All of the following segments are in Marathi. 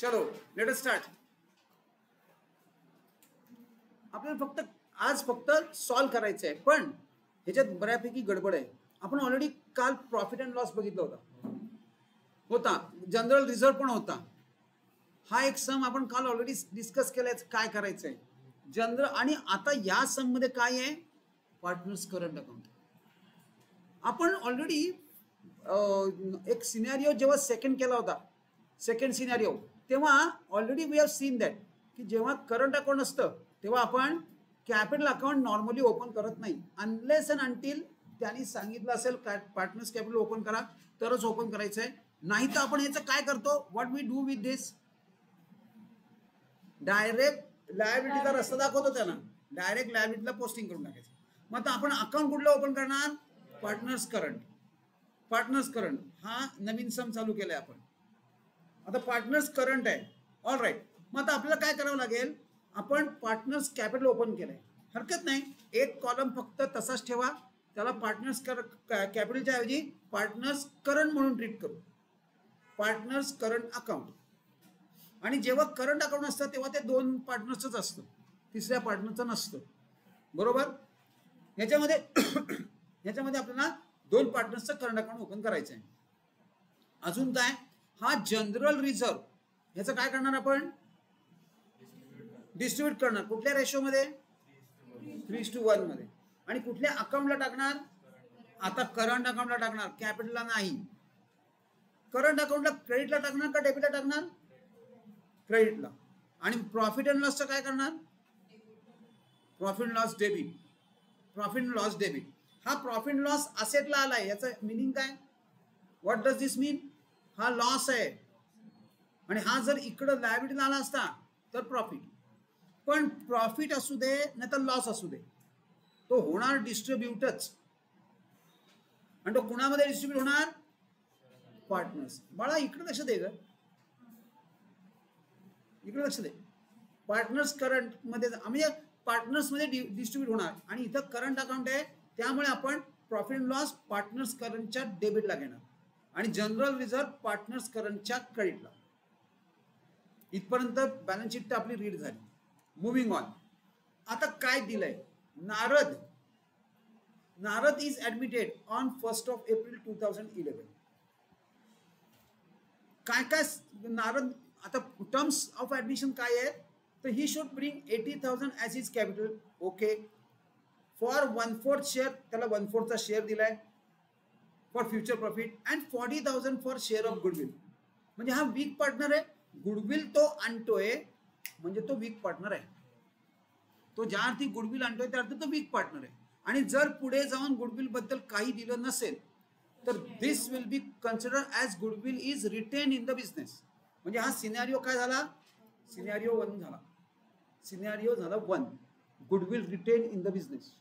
चलो लेट अस स्टार्ट. आपल्याला फक्त सॉल्व करायचं आहे, पण ह्याच्यात बऱ्यापैकी गडबड आहे. आपण ऑलरेडी काल प्रॉफिट अँड लॉस बघितला होता, जनरल रिझर्व पण होता. हा एक सम आपण काल ऑलरेडी डिस्कस केलाय काय करायचंय जनरल. आणि आता या सम मध्ये काय आहे, पार्टनर्स करंट अकाउंट. आपण ऑलरेडी एक सिनेरियो जेव्हा सेकंड केला होता, सेकंड सिनेरियो, तेव्हा already we have seen that की जेव्हा करंट अकाउंट असतं तेव्हा आपण कॅपिटल अकाउंट नॉर्मली ओपन करत नाही, अनलेस अँड अंटिल त्यांनी सांगितलं असेल पार्टनर्स कॅपिटल ओपन करा तरच ओपन करायचं आहे. नाही तर आपण याचं काय करतो, what we do with this, direct लायबिलिटीचा रस्ता दाखवतो त्यांना, डायरेक्ट लायबिलिटीला पोस्टिंग करून टाकायचं. मग आता आपण अकाउंट कुठलं ओपन करणार, पार्टनर्स करंट. पार्टनर्स करंट हा नवीन सम चालू केलाय आपण. आता पार्टनर्स करंट आहे, ऑल राईट. मग आता आपल्याला काय करावं लागेल, आपण पार्टनर्स कॅपिटल ओपन केलंय, हरकत नाही, एक कॉलम फक्त तसाच ठेवा, त्याला पार्टनर्स कॅपिटलच्या ऐवजी पार्टनर्स करंट म्हणून ट्रीट करू, पार्टनर्स करंट अकाउंट. आणि जेव्हा करंट अकाउंट असतं तेव्हा ते दोन पार्टनर्सच असतं, तिसऱ्या पार्टनरचं नसतं, बरोबर. ह्याच्यामध्ये आपल्याला दोन पार्टनर्सचं करंट अकाउंट ओपन करायचं आहे. अजून काय, हा जनरल रिझर्व ह्याचं काय करणार आपण, डिस्ट्रीब्यूट करणार. कुठल्या रेशोमध्ये, 3:1 मध्ये. आणि कुठल्या अकाउंटला टाकणार, आता करंट अकाउंटला टाकणार, कॅपिटलला नाही. करंट अकाउंटला क्रेडिटला टाकणार का डेबिटला टाकणार, क्रेडिटला. आणि प्रॉफिट अँड लॉसचं काय करणार, profit loss debit. Profit loss debit. हा प्रॉफिट लॉस असेटला आलाय, याचं मिनिंग काय, व्हॉट डज दिस मीन, हा लॉस आहे. आणि हा जर इकडं लायबिलिटीला आला असता तर प्रॉफिट. पण प्रॉफिट असू दे नाही तर लॉस असू दे, तो होणार डिस्ट्रीब्यूटच. आणि तो कुणामध्ये डिस्ट्रीब्यूट होणार, पार्टनर्स. बाळा इकडे लक्ष दे ग, इकडे लक्ष दे. पार्टनर्स करंट मध्ये म्हणजे पार्टनर्स मध्ये डिस्ट्रीब्यूट होणार. आणि इथं करंट अकाउंट आहे, त्यामुळे आपण प्रॉफिट अँड लॉस पार्टनर्स करंटच्या डेबिटला घेणार आणि जनरल रिझर्व पार्टनर्स करंटच्या क्रेडिटला. इथपर्यंत बॅलन्स शीट आपली रीड झाली. Moving on. आता काय दिलंय, Narad is admitted on 1 April 2011. काय काय नारद, आता टर्म्स ऑफ ऍडमिशन काय आहे, तर he should bring 80,000 as is capital, okay. For 1/4 share, त्याला 1/4चा शेअर दिलाय for future profit, and 40,000 for share of goodwill. म्हणजे हा वीक पार्टनर आहे, गुडविल तो आणतोय म्हणजे तो वीक पार्टनर आहे. तो ज्या अर्थी गुडविल आणतोय त्या अर्थी तो वीक पार्टनर आहे. आणि जर पुढे जाऊन गुडविल बद्दल काही दिलं नसेल तर this will be consider as goodwill is retain in the business. म्हणजे हा सिनेरियो काय झाला, सिनेरियो 1 झाला, सिनेरियो झाला 1, goodwill retain in the business.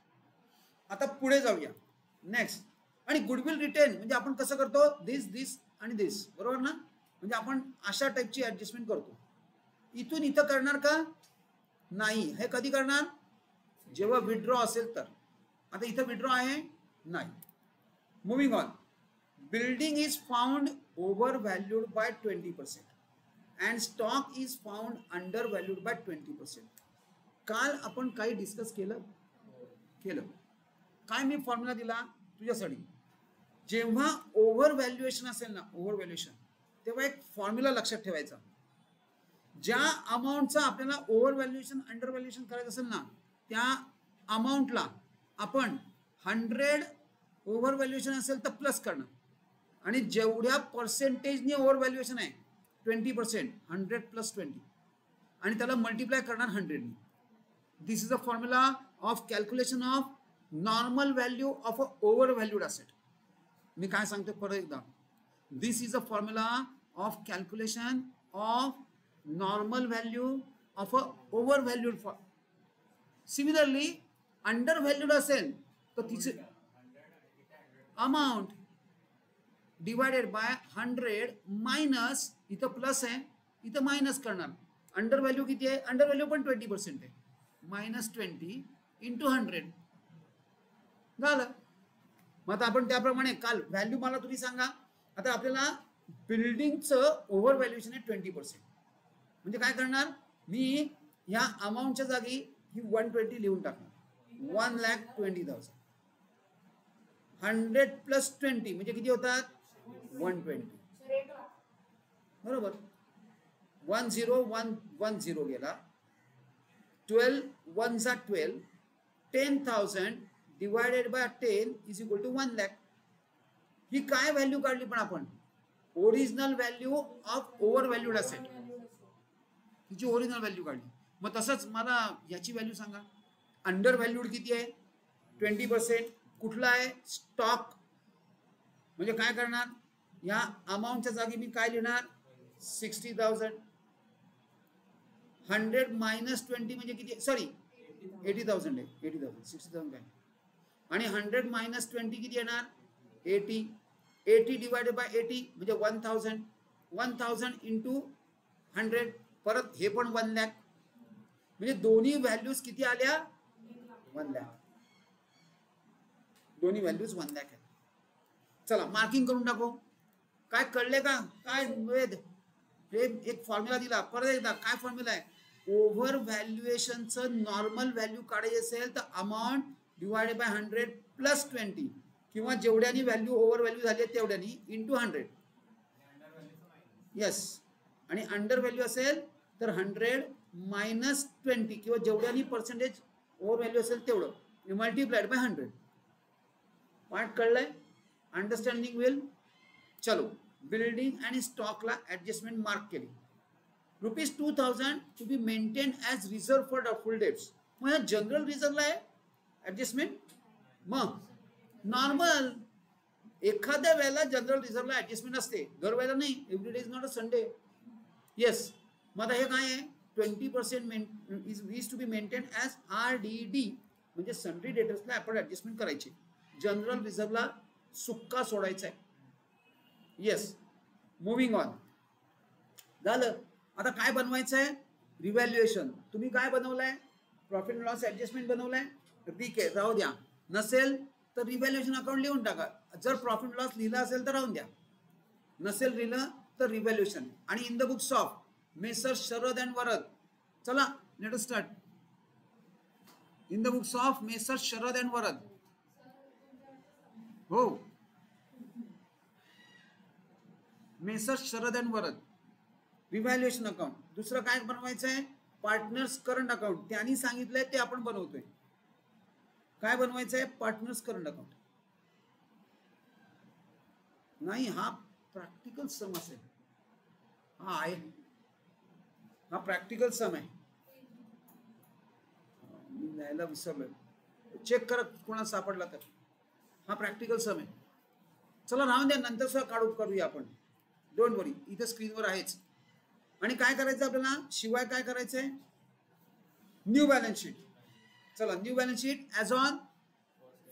आता पुढे जाऊया नेक्स्ट. आणि गुडविल रिटेन म्हणजे आपण कसं करतो, दिस आणि दिस, बरोबर ना. म्हणजे आपण अशा टाईपची ऍडजस्टमेंट करतो. इथून इथं करणार का, नाही. हे कधी करणार, जेव्हा विड्रॉ असेल तर. आता इथं विड्रॉ आहे नाही. Moving on. Building is found over valued by 20% and stock is found under valued by 20%. काल आपण काही डिस्कस केलं. काय मी फॉर्म्युला दिला तुझ्यासाठी, जेव्हा ओव्हर व्हॅल्युएशन असेल ना, ओव्हर व्हॅल्युएशन, तेव्हा एक फॉर्म्युला लक्षात ठेवायचा. ज्या अमाऊंटचा आपल्याला ओव्हर व्हॅल्युएशन अंडर व्हॅल्युएशन करायचं असेल ना, त्या अमाऊंटला आपण 100 ओव्हर व्हॅल्युएशन असेल तर प्लस करणार. आणि जेवढ्या पर्सेंटेजने ओव्हर व्हॅल्युएशन आहे 20%, 100 + 20, आणि त्याला मल्टिप्लाय करणार 100 ने. This is a formula of calculation of normal value of a over valued asset. मी काय सांगतो परत एकदा, this is a formula of calculation of normal value of a over valued. Similarly under valued असेल तर तिचे अमाऊंट डिवायडेड बाय 100 मायनस, इथं प्लस आहे इथं मायनस करणार. अंडर व्हॅल्यू किती आहे, अंडर व्हॅल्यू पण 20% आहे, -20 × 100 झालं. मग आता आपण त्याप्रमाणे काल व्हॅल्यू मला तुम्ही सांगा. आता आपल्याला बिल्डिंगचं ओव्हर व्हॅल्युएशन आहे 20%. म्हणजे काय करणार मी ह्या अमाऊंटच्या जागी ही 120 लिहून टाकणार 1,20,000 100 प्लस 20 म्हणजे किती होतात 120 बरोबर 10,110 गेला 12 1 जा 12 10,000 divided by 10 is equal to 1 lakh ही काय व्हॅल्यू काढली पण आपण original value of over valued asset हिची ओरिजिनल व्हॅल्यू काढली मग तसंच मला याची व्हॅल्यू सांगा अंडर व्हॅल्यूड किती आहे 20% कुठला आहे स्टॉक म्हणजे काय करणार या अमाऊंटच्या जागी मी काय लिहिणार 60,000 100 मायनस 20 म्हणजे किती सॉरी 80,000 आहे 80,000 60,000 काय आणि 100 मायनस 20 किती येणार 80 डिवायडेड बाय 80 म्हणजे 1,000 इंटू 100 परत हे पण 1 लाख म्हणजे दोन्ही व्हॅल्यूज किती आल्या 1 लाख दोन्ही व्हॅल्यूज 1 लाख आहेत चला मार्किंग करून टाकू काय कळले का काय वेद हे एक फॉर्म्युला दिला परत एकदा काय फॉर्म्युला आहे ओव्हर व्हॅल्युएशनचं नॉर्मल व्हॅल्यू काढायची असेल तर अमाऊंट डिवायडेड बाय 100 प्लस 20 किंवा जेवढ्यानी व्हॅल्यू ओव्हर व्हॅल्यू झाली तेवढ्यानी इंटू 100 यस आणि अंडर व्हॅल्यू असेल तर 100 मायनस 20 किंवा जेवढ्यानी पर्सेंटेज ओव्हर व्हॅल्यू असेल तेवढं मल्टिप्लाइड बाय 100 पार्ट कळलंय अंडरस्टँडिंग विल चलो बिल्डिंग आणि स्टॉकला ऍडजस्टमेंट मार्क केली ₹2,000 to be maintain as reserve for doubtful debts मग जनरल रिझर्वला आहे ऍडजस्टमेंट मग नॉर्मल एखाद्या वेळेला जनरल रिझर्वला ऍडजस्टमेंट असते दर वेळेला नाही every day is not a Sunday yes मग आता हे काय आहे 20% is to be maintain as RDD म्हणजे सन्ड्री डेटर्सला आपण ऍडजस्टमेंट करायची जनरल रिझर्वला सुक्का सोडायचा आहे येस मुव्हिंग ऑन झालं आता काय बनवायचं आहे रिव्हॅल्युएशन तुम्ही काय बनवलंय प्रॉफिट अँड लॉस ऍडजस्टमेंट बनवलंय ठीक आहे राहू द्या नसेल तर रिव्हॅल्युएशन अकाउंट लिहून टाका जर प्रॉफिट लॉस लिहिला असेल तर राहून द्या नसेल लिहिलं तर रिव्हॅल्युएशन आणि in the books of messrs Sharad and Varad चला let us start in the books of messrs Sharad and Varad हो messrs Sharad and Varad revaluation account दुसरं काय बनवायचं आहे पार्टनर्स करंट अकाउंट त्यांनी सांगितलंय ते आपण बनवतोय काय बनवायचं आहे पार्टनर्स करंट अकाउंट नाही हा प्रॅक्टिकल सम असेल हा आहे हा प्रॅक्टिकल सम आहे मी न्यायला विसरलोय चेक करा कोणाला सापडला तर हा प्रॅक्टिकल सम आहे चला राहून द्या नंतर सुद्धा करूया आपण डोंट वरी इथे स्क्रीनवर आहेच आणि काय करायचं आपल्याला शिवाय काय करायचंय न्यू बॅलन्स शीट चला new balance sheet as on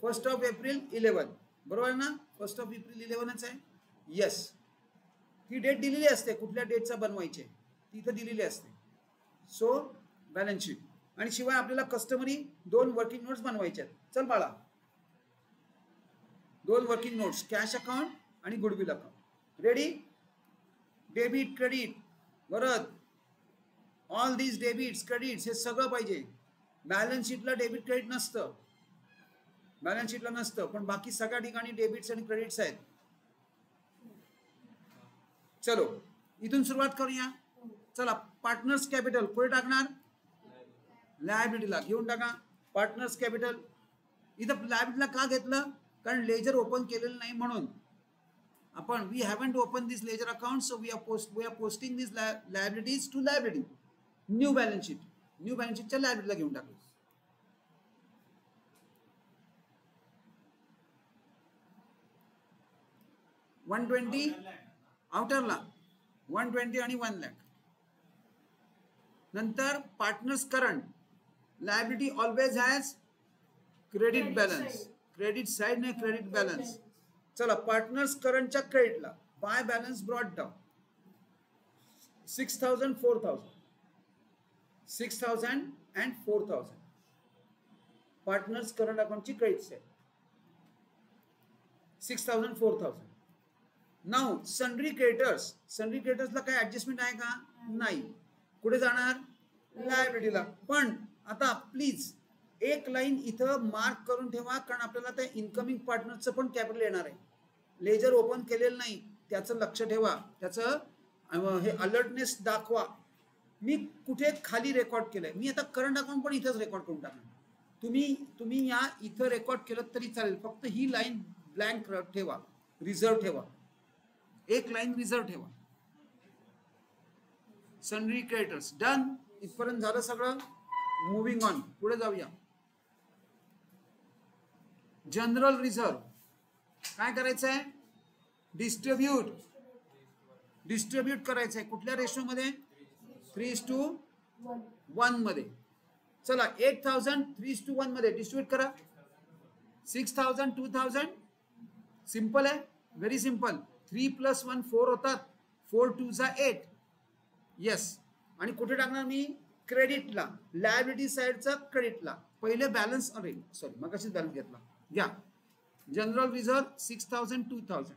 1 April 11 बरोबर आहे ना 1 एप्रिल 11च आहे येस ही डेट दिलेली असते कुठल्या डेटचा बनवायचे ती इथं दिलेली असते सो बॅलन्स शीट आणि शिवाय आपल्याला कस्टमरी 2 वर्किंग नोट्स बनवायचे आहेत चल बाळा 2 वर्किंग नोट्स कॅश अकाउंट आणि goodwill account ready debit credit परत ऑल दीज डेबिट्स क्रेडिट्स हे सगळं पाहिजे बॅलन्स शीटला डेबिट क्रेडिट नसतं बॅलन्स शीटला नसतं पण बाकी सगळ्या ठिकाणी डेबिट्स आणि क्रेडिट्स आहेत चलो इथून सुरुवात करूया चला पार्टनर्स कॅपिटल पुढे टाकणार लायबिलिटीला घेऊन टाका पार्टनर्स कॅपिटल इथं लायबिलिटीला का घेतलं कारण लेजर ओपन केलेलं नाही म्हणून आपण we haven't open this ledger account so we are posting this liabilities to liability new balance शीटच्या लायबिलिटीला घेऊन टाकू $120 आउटरला 120 आणि 1 लाख नंतर partners current liability always has credit balance credit side ने क्रेडिट बॅलन्स चला पार्टनर्स करंटच्या क्रेडिटला by balance brought down 6,000 and 4,000 partners current अकाउंटची क्रेडिट साइड 6,000 4,000 नाउ सन्ड्री क्रेडिटर्सला काय ऍडजस्टमेंट आहे का नाही कुठे जाणार? लायबिलिटीला. पण आता प्लीज एक लाईन इथं मार्क करून ठेवा, कारण आपल्याला त्या इन्कमिंग पार्टनरचं पण कॅपिटल येणार आहे. लेजर ओपन केलेलं नाही त्याचं लक्ष ठेवा, त्याचं हे अलर्टनेस दाखवा. मी कुठे खाली रेकॉर्ड केलंय, मी आता करंट अकाउंट पण इथंच रेकॉर्ड करून टाकणार. तुम्ही या इथं रेकॉर्ड केलं तरी चालेल, फक्त ही लाईन ब्लँक ठेवा, रिझर्व ठेवा, एक लाईन रिझर्व ठेवा. सनरी क्रेडिटर्स डन. इथपर्यंत झालं सगळं. मुव्हिंग ऑन, पुढे जाऊया. जनरल रिझर्व काय करायचंय? डिस्ट्रीब्यूट करायचंय. कुठल्या रेशो मध्ये? 3:1 मध्ये. चला 8,000 3:1 मध्ये डिस्ट्रीब्यूट करा. 6,000 2,000. सिंपल आहे, व्हेरी सिंपल. 3 + 1 4 होतात. 4 2 8. येस. आणि कुठे टाकणार मी? क्रेडिटला, लायबिलिटी साइडचा क्रेडिटला. पहिले बॅलन्स, अरे सॉरी मग कशीच बॅलन्स घेतला. घ्या जनरल रिझर्व 6,000 2,000.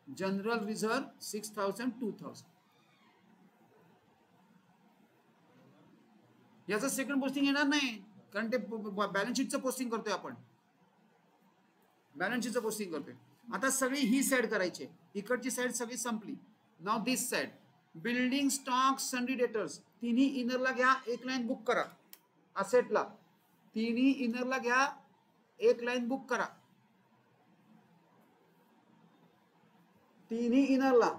General reserve 6,000 2,000. याचं सेकंड पोस्टिंग येणार नाही, कारण ते बॅलन्स शीटचं पोस्टिंग करतोय आपण. बॅलन्स शीटचं पोस्टिंग करतोय. आता सगळी ही साइड करायची, इकडची साइड सगळी संपली. Now this side. Building stock sundry debtors तिन्ही इनरला घ्या, एक लाईन बुक करा. असेटला तिन्ही इनरला घ्या, एक लाईन बुक करा. तिन्ही इनरला.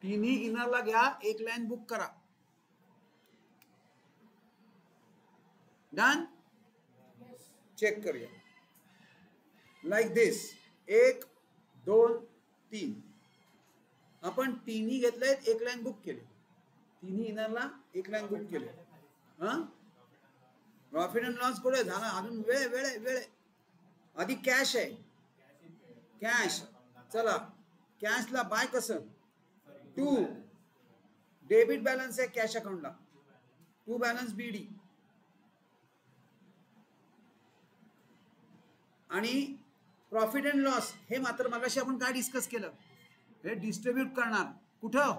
तिन्ही इनरला घ्या, एक लाईन बुक करा. डन. चेक करूया. लाईक दिस. 1 2 3. आपण तिन्ही घेतलेत, एक लाईन बुक केले. तिन्ही इनरला एक लाईन बुक केले. प्रॉफिट अँड लॉस कुठे झाला? अजून वेळ. आधी कॅश आहे. कॅश. चला कॅशला बाय कसं? 2 डेबिट बॅलन्स आहे कॅश अकाउंटला. 2 बॅलन्स बीडी. आणि प्रॉफिट अँड लॉस हे मात्र मगाशी आपण काय डिस्कस केलं? हे डिस्ट्रीब्यूट करणार कुठं?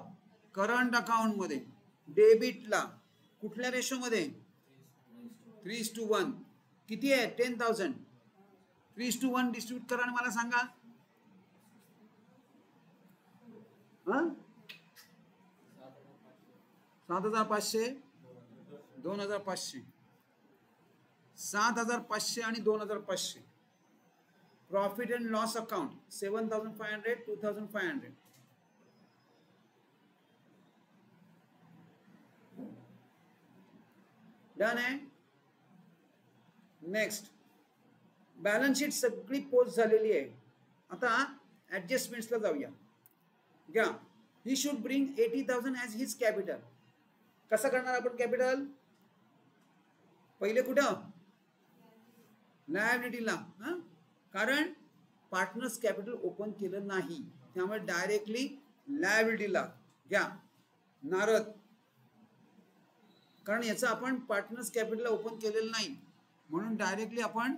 करंट अकाउंट मध्ये. डेबिटला कुठल्या रेशो मध्ये? 3:1. किती आहे? 10,000. 3:1 डिस्ट्रीब्यूट करा आणि मला सांगा. 7,500 2,500. 7,500 आणि 2,500. Profit and loss account 7,500 2,500. Done आहे. नेक्स्ट बॅलन्स शीट सगळी पोस्ट झालेली आहे. आता ऍडजस्टमेंट्सला जाऊया. घ्या. He should bring 80,000 as his capital. कसं करणार आपण कॅपिटल? पहिले कुठं? लायबिलिटीला. कारण पार्टनर्स कॅपिटल ओपन केलं नाही, त्यामुळे डायरेक्टली लायबिलिटीला घ्या. नारद, कारण याचं आपण पार्टनर्स कॅपिटल ओपन केलेलं नाही, म्हणून डायरेक्टली आपण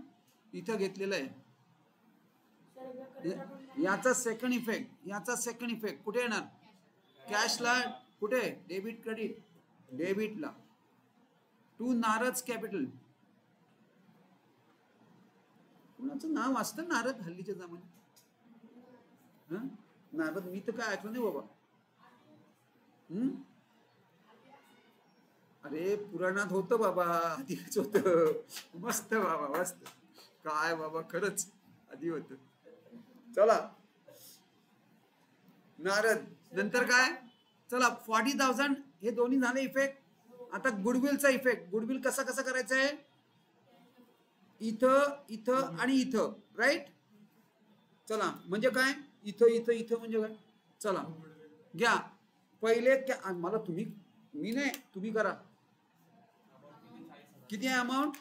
इथं घेतलेलं आहे. याचा सेकंड इफेक्ट कुठे येणार? कॅशला. कुठे? Debit credit. डेबिटला. 2 नारद कॅपिटल. कुणाचं नाव असतं नारद हल्लीच्या जमान्यात? नारद मी तर काय ऐकलं नाही बाबा. अरे पुराणात होतं बाबा, आधीच होतं. मस्त बाबा, मस्त. काय बाबा, खरंच आधी होतं. चला नारद. नंतर काय? चला 40,000 हे दोन्ही झाले इफेक्ट. आता गुडविलचा इफेक्ट. गुडविल कसा करायचा आहे? इथं आणि इथं, राईट? चला म्हणजे काय? इथं म्हणजे काय? चला घ्या. पहिले मला मी नाही, तुम्ही करा. किती आहे अमाऊंट?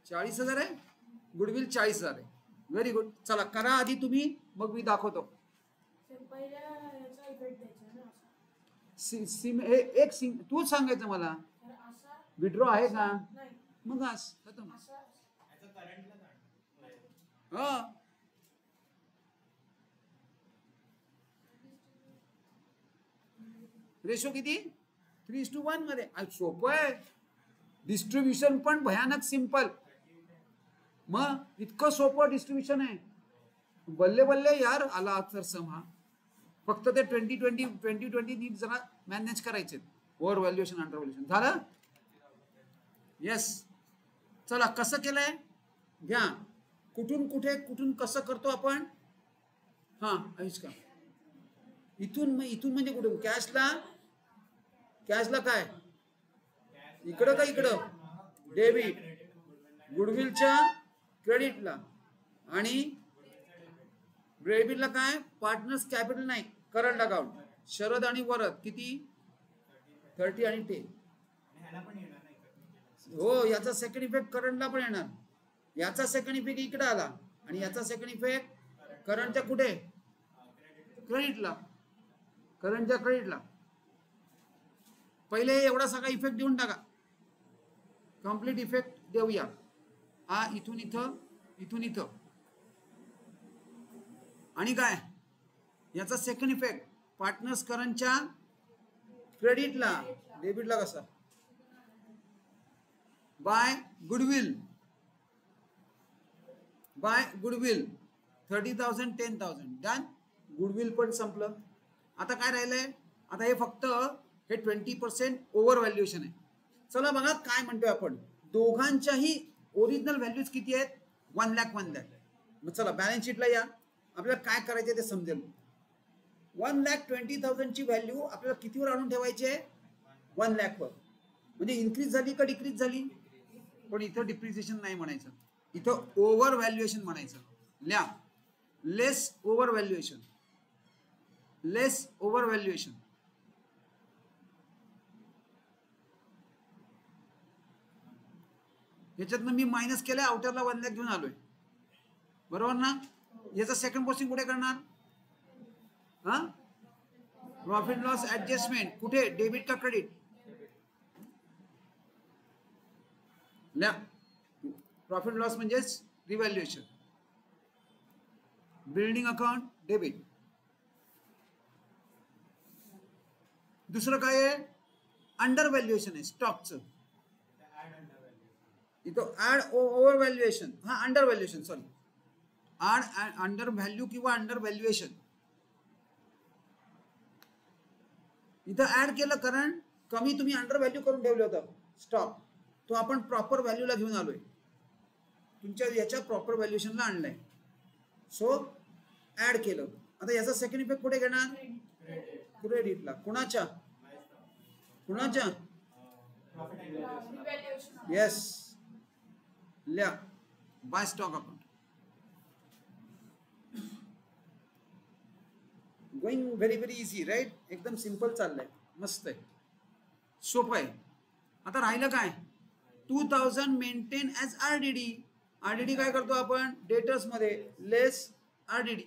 40,000 आहे. गुडविल 40,000 आहे. Very good. चला करा आधी तुम्ही, मग मी दाखवतो. तूच सांगायचं मला. विड्रॉ आहे का? मग खतम. हा रेशो किती 3:1 मध्ये सोपं आहे. डिस्ट्रीब्युशन पण भयानक सिंपल. मग इतकं सोपं डिस्ट्रीब्युशन आहे. बल्ले बल्ले यार आला तर सम हा. फक्त ते 2020 नीट जरा मॅनेज करायचे. ओव्हर व्हॅल्युएशन अंडर व्हॅल्युएशन झालं. येस चला कसं केलंय घ्या. कुठून कुठे कुठून कसं करतो आपण. हा ऐस का इथून म्हणजे कुठून कॅशला काय इकडं का इकडं डेबिट गुडविलच्या क्रेडिटला आणि डेबिटला काय पार्टनर्स कॅपिटल नाही करंट अकाउंट शरद आणि वरद किती 30 आणि 10. हो याचा सेकंड इफेक्ट करंटला पण येणार. याचा सेकंड इफेक्ट इकडे आला आणि याचा सेकंड इफेक्ट करंटच्या कुठे क्रेडिटला करंटच्या क्रेडिटला. पहिले एवढा सगळा इफेक्ट देऊन टाका. कंप्लीट इफेक्ट देऊया. हा इथून इथं आणि काय याचा सेकंड इफेक्ट पार्टनर्स करंटच्या क्रेडिटला डेबिटला कसा बाय गुडविल 30,000 10,000 डन. गुडविल पण संपलं. आता काय राहिलंय आता हे फक्त हे 20% ओव्हर व्हॅल्युएशन आहे. चला बघा काय म्हणतोय आपण. दोघांच्याही ओरिजिनल व्हॅल्यूज किती आहेत 1 लाख. मग चला बॅलन्स शीटला या. आपल्याला काय करायचे ते समजेल. 1,20,000 ची व्हॅल्यू आपल्याला कितीवर आणून ठेवायचे 1 लाख वर. म्हणजे इन्क्रीज झाली का डिक्रीज झाली. पण इथं डिप्रिसिएशन नाही म्हणायचं. इथं ओव्हर व्हॅल्युएशन म्हणायचं. ल्या लेस ओव्हर व्हॅल्युएशन याच्यातनं मी मायनस केलंय आउटरला 1 लाख घेऊन आलोय बरोबर ना. याचा सेकंड पोस्टिंग कुठे करणार हा प्रॉफिट लॉस ऍडजस्टमेंट कुठे डेबिट का क्रेडिट ल्या प्रॉफिट लॉस म्हणजेच रिव्हॅल्युएशन. Building account debit. दुसरं काय आहे अंडर व्हॅल्युएशन आहे स्टॉकचं. इथं ऍड ओव्हर व्हॅल्युएशन हा under valuation sorry under value किंवा अंडर व्हॅल्युएशन. इथं ऍड केलं कारण कमी तुम्ही अंडर व्हॅल्यू करून ठेवलं होतं स्टॉक. तो आपण प्रॉपर व्हॅल्यूला घेऊन आलोय. तुमच्या याच्या प्रॉपर व्हॅल्युएशनला आणलंय. सो ऍड केलं. आता याचा सेकंड इफेक्ट कुठे घेणार क्रेडिटला. कुणाच्या येस ल्या by stock account. Going very very easy right. एकदम सिंपल चाललंय मस्त आहे सोपं आहे. आता राहिलं काय 2,000 मेंटेन ऍज आरडीडी. आरडीडी काय करतो आपण डेटर्स मध्ये लेस आरडीडी.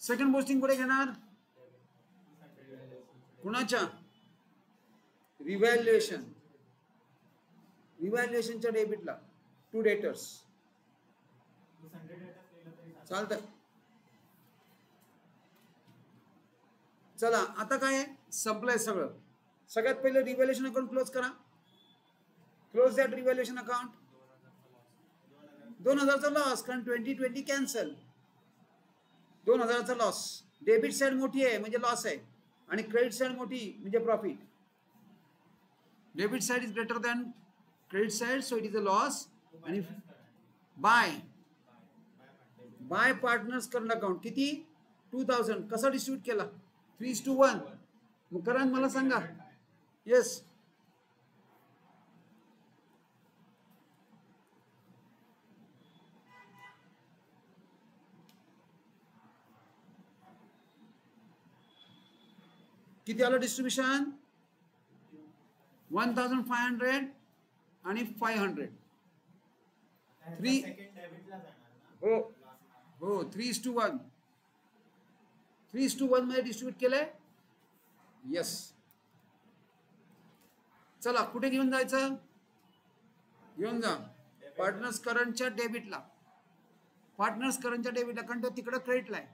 सेकंड पोस्टिंग कुठे घेणार कुणाच्या रिव्हॅल्युएशनच्या डेबिटला टू डेटर्स चालतं. चला आता काय संपलंय सगळं. सगळ्यात पहिले रिव्हॅल्युएशन अकाउंट क्लोज करा. Close that revaluation account. 2,000चा लॉस कारण 2020 कॅन्सल. 2,000चा लॉस. डेबिट साइड मोठी आहे म्हणजे लॉस आहे आणि क्रेडिट साइड मोठी म्हणजे profit. Debit side is greater than credit side so it is a loss. आणि बाय पार्टनर्स करंट अकाउंट किती 2,000 कसा डिस्ट्रीब्यूट केला 3:1. मग करा मला सांगा. येस किती आलं डिस्ट्रीब्युशन 1,500 आणि 500. हो 3:1 मध्ये डिस्ट्रीब्यूट केलंय. येस चला कुठे घेऊन जायचं, घेऊन जा पार्टनर्स करंटच्या डेबिटला, पार्टनर्स करंटच्या डेबिटला, कारण तो तिकडे क्रेडिटला आहे.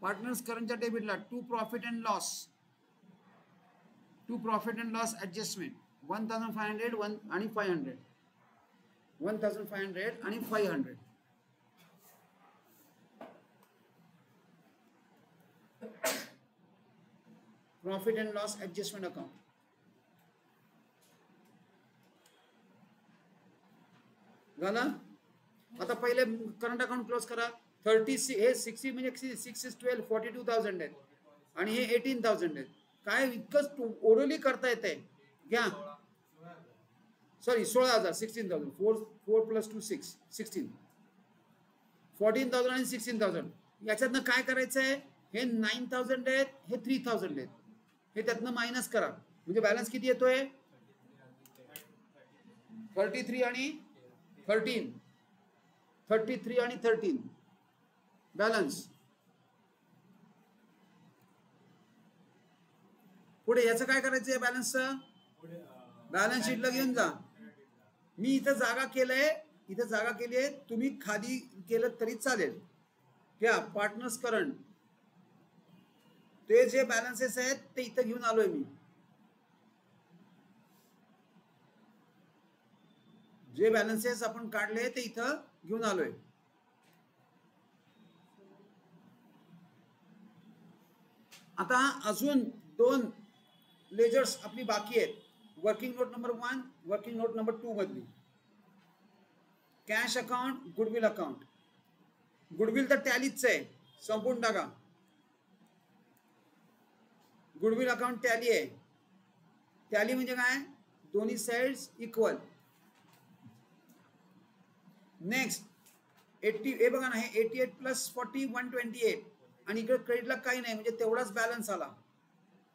पार्टनर्स करंटच्या डेबिटला to profit and loss, to profit and loss adjustment 1500 आणि 500, 1500 आणि 500. Profit and loss adjustment account. झालं. आता पहिले करंट अकाउंट क्लोज करा. 30 हे 60 म्हणजे 6 is 12 42,000 आहेत आणि हे 18,000 आहेत. काय इतकं ओरली करता येते. घ्या सॉरी 16,000 16,000 4 plus 2 6 16 14,000 आणि 16,000. याच्यातनं काय करायचं आहे, हे 9,000 आहेत, हे 3,000 आहेत, हे त्यातनं मायनस करा म्हणजे बॅलन्स किती येतोय 33 आणि 13, 33 आणि 13 बॅलन्स. पुढे याचं काय करायचं आहे, बॅलन्सचं बॅलन्स शीटला घेऊन जा. मी इथं जागा केलंय, इथं जागा केली आहे, तुम्ही खाली केलं तरी चालेल. घ्या पार्टनर्स करंट, ते जे बॅलन्सेस आहेत ते इथं घेऊन आलोय मी. जे बॅलन्सेस आपण काढले ते इथं घेऊन आलोय. आता अजून 2 लेजर्स आपली बाकी आहेत. Working note number 1, working note number 2 मधली. Cash account, goodwill account. Goodwill तर टॅलीच आहे, संपूर्ण टाका. गुडविल अकाउंट टॅली आहे. टॅली म्हणजे काय, दोन्ही साइड्स इक्वल. नेक्स्ट 80, हे बघा ना, हे 88 प्लस 40 128 आणि इकडे क्रेडिटला काही नाही म्हणजे तेवढाच बॅलन्स आला.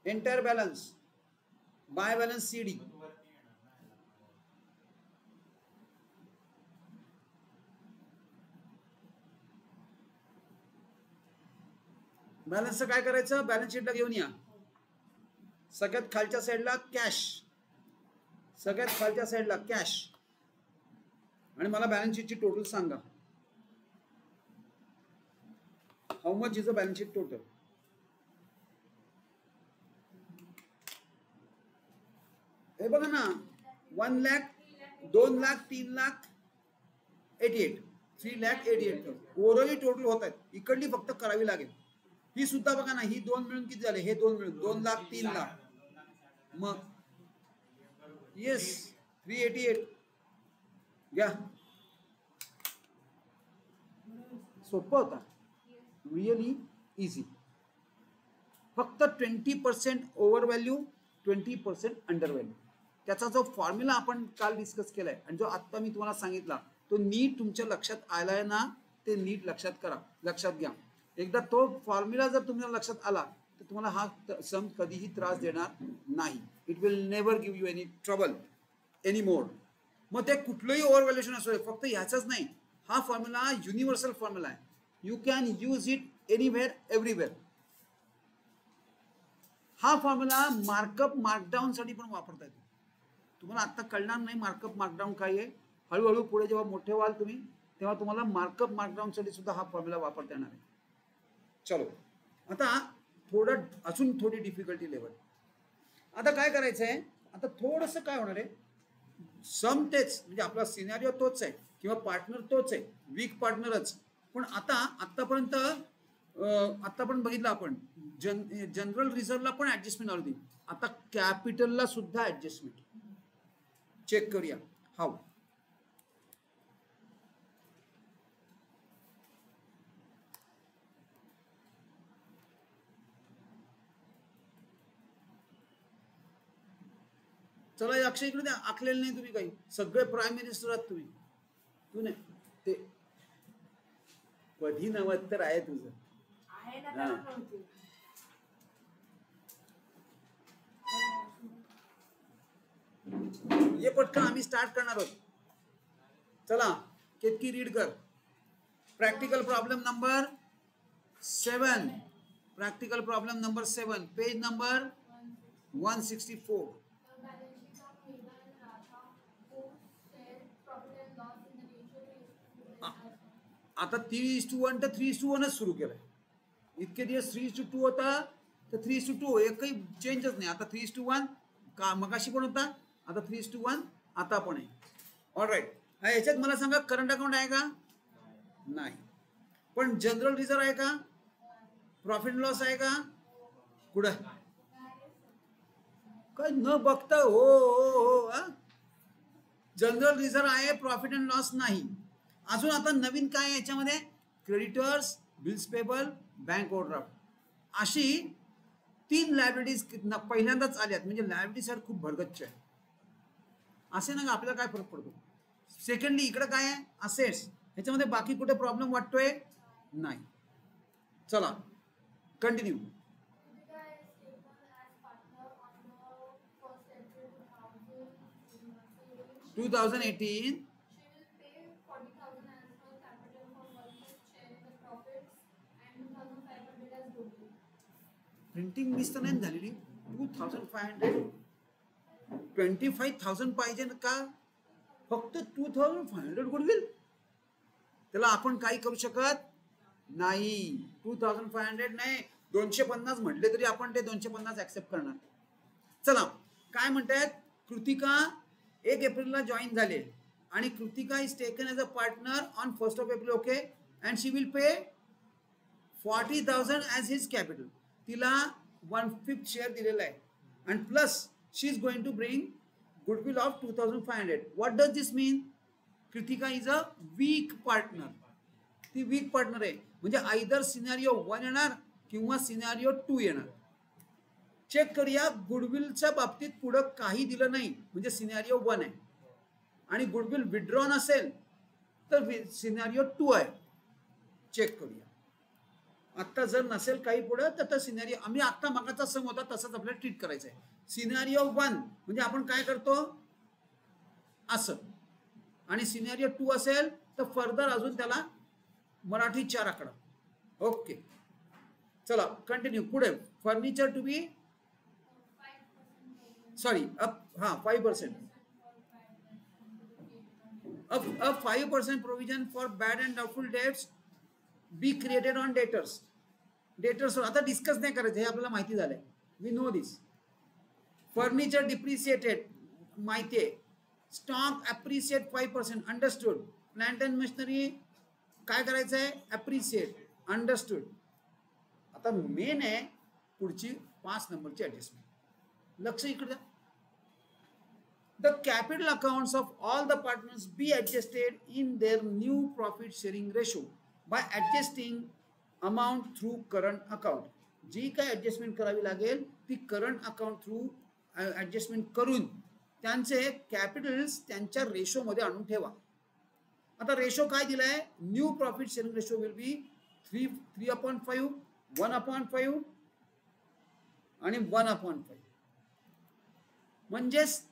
Entire balance by balance C D. बॅलन्सचं काय करायचं, बॅलन्स शीटला घेऊन या. सगळ्यात खालच्या साईडला कॅश, सगळ्यात खालच्या साईडला कॅश, आणि मला बॅलन्स शीटची टोटल सांगा. How much is a balance sheet total. हे बघा ना, 1 लाख, 2 लाख, 3 लाख 88, 3 लाख 88. ओव्हरऑल टोटल होत आहेत. इकडली फक्त करावी लागेल. ही सुद्धा बघा ना, ही 2 मिळून किती झाले, हे 2 मिळून 2 लाख 3 लाख. मग येस 388 घ्या. सोपं होता, रिअली इझी. फक्त 20% ओव्हर व्हॅल्यू, 20% अंडर व्हॅल्यू. त्याचा जो फॉर्म्युला आपण काल डिस्कस केलाय आणि जो आता मी तुम्हाला सांगितला तो नीट तुमच्या लक्षात आलाय ना, ते नीट लक्षात करा, लक्षात घ्या. एकदा तो फॉर्म्युला जर तुम्हाला लक्षात आला तर तुम्हाला हा सम कधीही त्रास देणार नाही. It will never give you any trouble any more. मग ते कुठलंही ओव्हर व्हॅल्युएशन असो, फक्त ह्याचंच नाही, हा फॉर्म्युला युनिव्हर्सल फॉर्म्युला आहे. You can use it anywhere everywhere. हा फॉर्म्युला मार्कअप मार्कडाऊन साठी पण वापरता येतो. तुम्हाला आता कळणार नाही मार्कअप मार्कडाऊन काय आहे. हळूहळू पुढे जेव्हा मोठे व्हाल तुम्ही तेव्हा तुम्हाला मार्कअप मार्कडाऊन साठी सुद्धा हा फॉर्म्युला वापरता येणार आहे. चलो आता थोडं अजून थोडी डिफिकल्टी लेवल. आता काय करायचं आहे, आता थोडंसं काय होणार आहे, सम तेच म्हणजे आपला सिनारिओ तोच आहे किंवा पार्टनर तोच आहे, वीक पार्टनरच. पण आतापर्यंत बघितलं आपण जनरल रिझर्व्हला पण ऍडजस्टमेंट आली. आता कॅपिटलला सुद्धा ऍडजस्टमेंट. चेक करूया हाऊ. चला अक्षय इकडे द्या. आखलेलं नाही तुम्ही काही, सगळे प्राईम मिनिस्टर आहात तुम्ही. तू नाही ते कधी नव्हत तर आहे तुझं. ये पटकन आम्ही स्टार्ट करणार आहोत. चला केतकी रीड कर. Practical problem number 7, practical problem number 7, page number 164. आता 3:1 तर 3:1च सुरू केलंय. इतके दिवस 3:2 होता तर 3:2 एकही चेंजच नाही. आता 3:1 का मगाशी पण होता, आता 3:1 आता पण आहे. All right. याच्यात मला सांगा करंट अकाउंट आहे का? नाही. पण जनरल रिझर्व आहे का? प्रॉफिट लॉस आहे का? कुठं काय न बघता हो हो हो. जनरल रिझर्व आहे, प्रॉफिट अँड लॉस नाही. अजून आता नवीन काय आहे याच्यामध्ये? Creditors, bills payable, bank overdraft अशी 3 लायबिलिटीज पहिल्यांदाच आल्यात. म्हणजे लायबिलिटी साईड खूप भरगच्च आहे. असे ना आपल्याला काय फरक पडतो? सेकंडली इकडे काय आहे? असेट्स. ह्याच्यामध्ये बाकी कुठे प्रॉब्लेम वाटतोय? नाही. चला कंटिन्यू. 2018 प्रिंटिंग मिस तर नाही झालेली. 2500 25,000 पाहिजे का? फक्त 2500 गुडविल. त्याला आपण काही करू शकत नाही. 2500 नाही, 250 म्हटले तरी आपण ते 250 ऍक्सेप्ट करणार. चला काय म्हणतायत? कृतिका 1 एप्रिलला जॉईन झाले आणि Kritika is taken as a partner on 1st of April. Okay. And she will pay 40,000 as his capital. तिला 1/5 शेअर दिलेला आहे. And plus she is going to bring goodwill of 2500. What does this mean? Kritika is a weak partner. ती वीक पार्टनर आहे. म्हणजे आयदर सिनारिओ 1 येणार किंवा सिनारिओ 2 येणार. चेक करूया. गुडविलच्या बाबतीत पुढं काही दिलं नाही म्हणजे सिनारिओ 1 आहे. आणि गुडविल विड्रॉन असेल तर सिनारिओ 2 आहे. चेक करूया. आता जर नसेल काही पुढं तर सिनारिओ आम्ही आता मागाचा सम होता तसंच आपल्याला ट्रीट करायचं आहे. सिनारिओ 1 म्हणजे आपण काय करतो असं. आणि सिनारिओ 2 असेल तर फर्दर अजून त्याला मराठी 4 आकडा. ओके. चला कंटिन्यू. पुढे furniture to be sorry 5%. A 5% provision for bad and doubtful debts be created on debtors. Debtors आता डिस्कस नाही करायचं, हे आपल्याला माहिती झालंय. We know this. Furniture depreciated माहिती आहे. Stock appreciate 5%. Understood. Plant and machinery काय करायचं आहे? अप्रिशिएट. अंडरस्टूड. आता मेन आहे पुढची 5 नंबरची ऍडजस्टमेंट. लक्ष इकडे द्या. The capital accounts of all the partners be adjusted in their new profit sharing ratio by adjusting amount through current account. जी काय ऍडजस्टमेंट करावी लागेल ती करंट अकाउंट थ्रू ऍडजस्टमेंट करून त्यांचे कॅपिटल्स त्यांच्या रेशो मध्ये आणून ठेवा. आता रेशो काय दिलाय? New profit sharing ratio will be 3/5, 1/5 आणि 1/5. म्हणजेच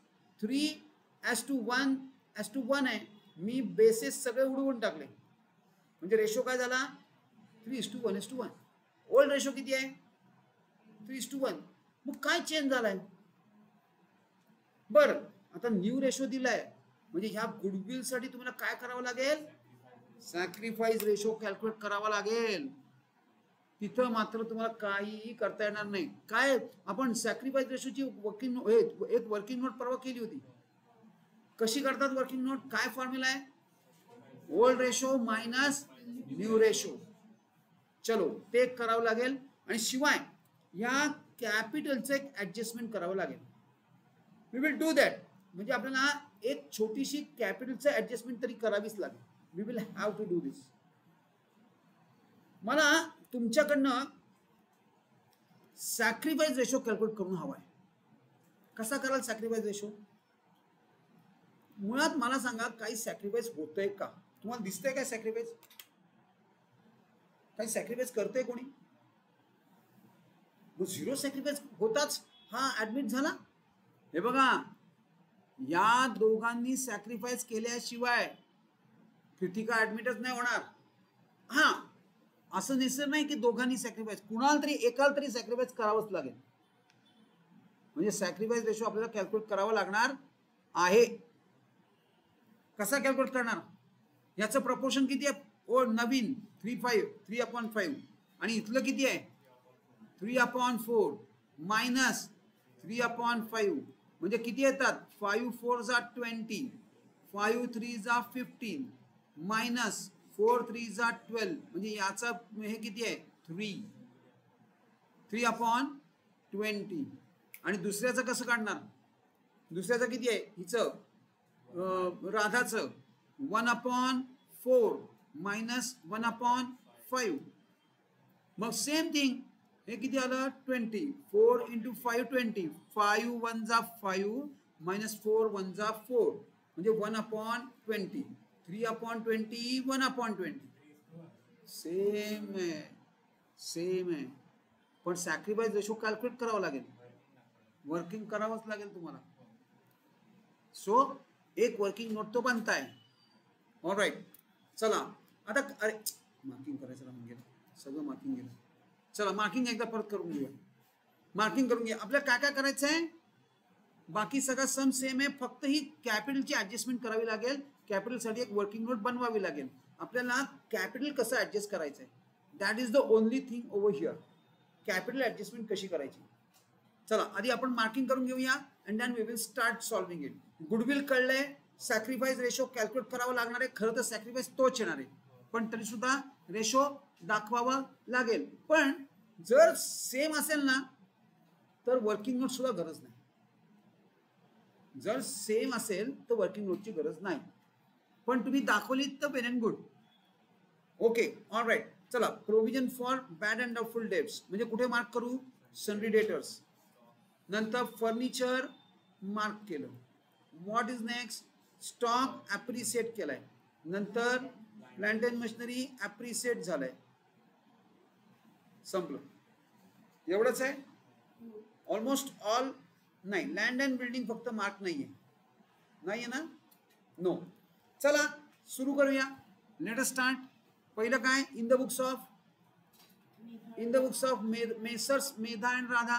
3:1 आहे. मी बेसिस सगळे उडवून टाकले म्हणजे रेशो काय झाला? 3:1. ओल्ड रेशो किती आहे? 3:1. मग काय चेंज झालाय? बर आता न्यू रेशो दिलाय म्हणजे ह्या गुडविल साठी तुम्हाला काय करावं लागेल? सॅक्रिफाईस रेशो कॅल्क्युलेट करावा लागेल. तिथं मात्र तुम्हाला काहीही करता येणार नाही. काय आपण सॅक्रिफाईस रेशोची एक वर्किंग नोट परवा केली होती. कशी करतात वर्किंग नोट? काय फॉर्म्युला आहे? Old ratio minus new ratio. चलो ते करावं लागेल. आणि शिवाय या कॅपिटलचं एक ऍडजस्टमेंट करावं लागेल. We will do that. म्हणजे आपल्याला एक छोटीशी कॅपिटलचं ऍडजस्टमेंट तरी करावीच लागेल. We will have to do this. मला तुमच्याकडनं सॅक्रिफाईस रेशो कॅल्क्युलेट करून हवाय. कसा कराल सॅक्रिफाईस रेशो? मुळात मला सांगा काही सॅक्रिफाईस होतंय का? तुम्हाला दिसतंय काय सॅक्रिफाईस? काही सॅक्रिफाईस करतंय कोणी? झिरो सॅक्रिफाईस होताच हा ऍडमिट झाला. हे बघा या दोघांनी सॅक्रिफाईस केल्याशिवाय कृतिका ऍडमिटच नाही होणार. हा असं निश्चित नाही की दोघांनी सॅक्रिफाईस, कुणाला तरी एकाला तरी सॅक्रिफाईस करावंच लागेल. म्हणजे सॅक्रिफाईस रेशो आपल्याला कॅल्क्युलेट करावा लागणार आहे. कसा कॅल्क्युलेट करणार? याचं प्रपोर्शन किती आहे? ओ नवीन 3/5 आणि इथलं किती आहे? 3/4 मायनस 3/5 म्हणजे किती येतात? 5 4 जा 20, 5 3 जा 15 मायनस 4 3 जा 12 म्हणजे याचा हे किती आहे? 3/20. आणि दुसऱ्याचं कसं काढणार? दुसऱ्याचं किती आहे? हिचं राधाचं 1/4 मायनस 1/5. मग सेम थिंग हे किती आलं? 20. 4 × 5 20. 5 1 जा 5 मायनस 4 1 जा 4 म्हणजे 1/20. 3/20 1/20 सेम आहे, सेम आहे. पण सॅक्रिफाईस रेशो कॅल्क्युलेट करावं लागेल, वर्किंग करावंच लागेल तुम्हाला. सो एक वर्किंग नोट तो बनताय. ऑलराईट, चला आता अरे मार्किंग करायचं राहून गेलं, सगळं मार्किंग गेलं. चला मार्किंग एकदा परत करून घेऊया. मार्किंग करून घ्या. आपल्याला काय काय करायचं आहे? बाकी सगळा सम सेम आहे, फक्त ही कॅपिटलची ऍडजस्टमेंट करावी लागेल. कॅपिटलसाठी एक वर्किंग नोट बनवावी लागेल. आपल्याला कॅपिटल कसं ऍडजस्ट करायचं आहे, that is the only thing over here. Capital adjustment कशी करायची? चला आधी आपण मार्किंग करून घेऊया and then we will start solving it. Goodwill कळलंय, सॅक्रिफाईस रेशो कॅल्क्युलेट करावं लागणार आहे. खरं तर सॅक्रिफाईस तोच येणार आहे, पण तरी सुद्धा रेशो दाखवावा लागेल. पण जर सेम असेल ना तर वर्किंग नोट सुद्धा गरज नाही. जर सेम असेल तर वर्किंग नोटची गरज नाही, पण तुम्ही दाखवली तर well and good. Okay, all right. चला, provision for bad and doubtful debts म्हणजे कुठे मार्क करू? Sundry debtors. नंतर फर्निचर मार्क केलं. What is next? Stock appreciate केलाय. नंतर प्लांट अँड मशिनरी ॲप्रिशिएट झालाय. संपलं. एवढंच आहे. ऑलमोस्ट ऑल नाही. लँड अँड बिल्डिंग फक्त मार्क नाहीये, नाहीये ना? नो. चला सुरू करूया. Let us start. पहिलं काय? In the books of messrs Medha and Radha.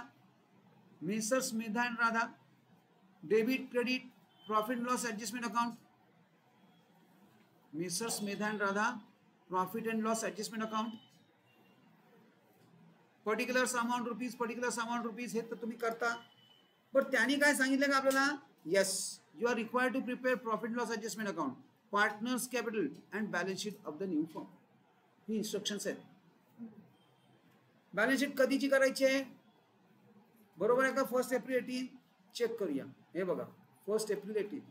Messrs Medha and Radha. Debit credit profit loss adjustment account. Messrs Medha and Radha profit and loss adjustment account. Particulars amount rupees हे तर तुम्ही करता, पण त्यांनी काय सांगितलं का आपल्याला? Yes, you are required to prepare profit loss adjustment account, partners capital and balance sheet of the new firm. ही इन्स्ट्रक्शन्स आहेत. बॅलन्स शीट कधीची करायची आहे? बरोबर आहे का? 1 एप्रिल 18. चेक करूया. हे बघा, 1 एप्रिल 18.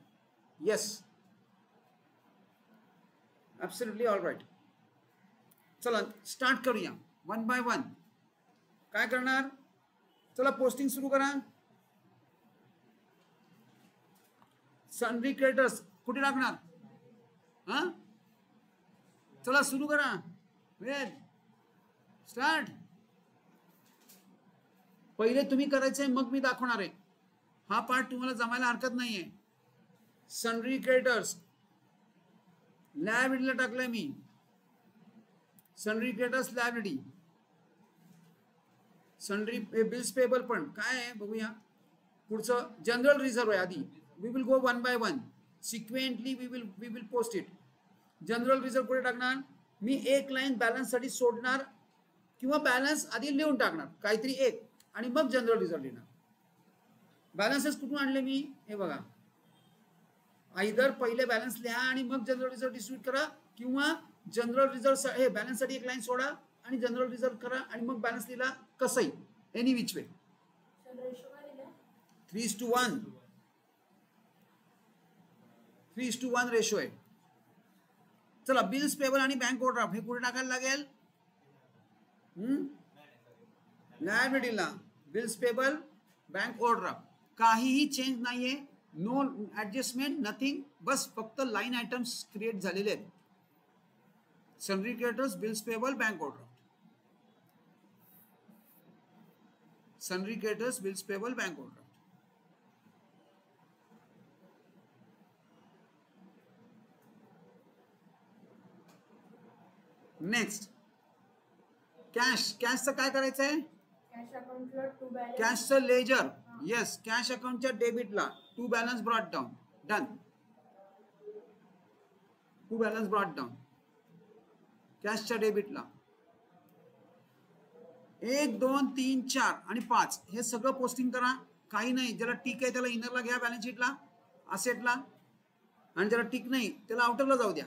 Yes, absolutely all right. चला स्टार्ट करूया वन बाय वन. काय करणार? चला पोस्टिंग सुरू करा. सनरी क्रेडिटर्स कुठे टाकणार? हा, चला सुरू करा. Wait start. पहिले तुम्ही करायचंय, मग मी दाखवणार आहे. हा पार्ट तुम्हाला जमायला हरकत नाहीये. सनरी क्रेडिटर्स लायबिलिटीला टाकलंय मी. Sundry creditors liability. Sundry bills payable पण काय आहे बघूया. पुढचं जनरल रिझर्व आहे. आधी we will go one by one sequentially. We will post it. General reserve कुठे टाकणार? मी एक लाईन बॅलन्स साठी सोडणार किंवा बॅलन्स आधी लिहून टाकणार काहीतरी एक आणि मग जनरल रिझर्व लिहिणार. बॅलन्सेस कुठून आणले मी? हे बघा, आयदर पहिले बॅलन्स लिहा आणि मग जनरल रिझर्व डिस्ट्रीब्यूट करा, किंवा जनरल रिझर्व हे बॅलन्स साठी एक लाईन सोडा आणि जनरल रिझर्व करा आणि मग बॅलन्स लिहिला. कसंही, एनी विच वे. 3:1. 3:1 रेशो आहे. चला, बिल्स पेबल आणि बँक ओव्हरड्राफ्ट हे कुठे टाकायला लागेल? लायबिलिटीला. Bills payable, bank overdraft. काहीही चेंज नाहीये, नो ऍडजस्टमेंट, नथिंग. बस फक्त लाईन आयटम्स क्रिएट झालेले आहेत. Sundry creditors, bills payable, bank overdraft. Sundry creditors, bills payable, bank overdraft. Next cash. कॅशचं काय करायचंय? कॅशचं लेजर. येस, कॅश अकाउंटच्या डेबिटला to balance brought down. Done. To balance brought down कॅशच्या डेबिटला 1 2 3 4 आणि 5 हे सगळं पोस्टिंग करा. काही नाही, ज्याला टिक आहे त्याला इनरला घ्या, बॅलन्स शीटला असेटला, आणि ज्याला टिक नाही त्याला आउटरला जाऊ द्या.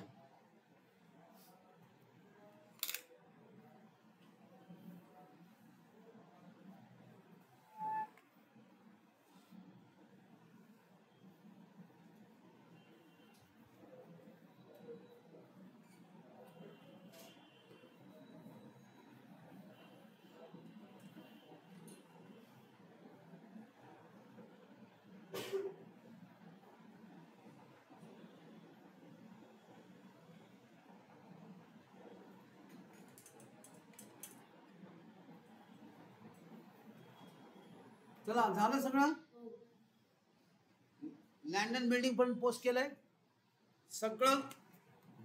चला, झालं सगळं. लँड अँड बिल्डिंग पण पोस्ट केलंय सगळं.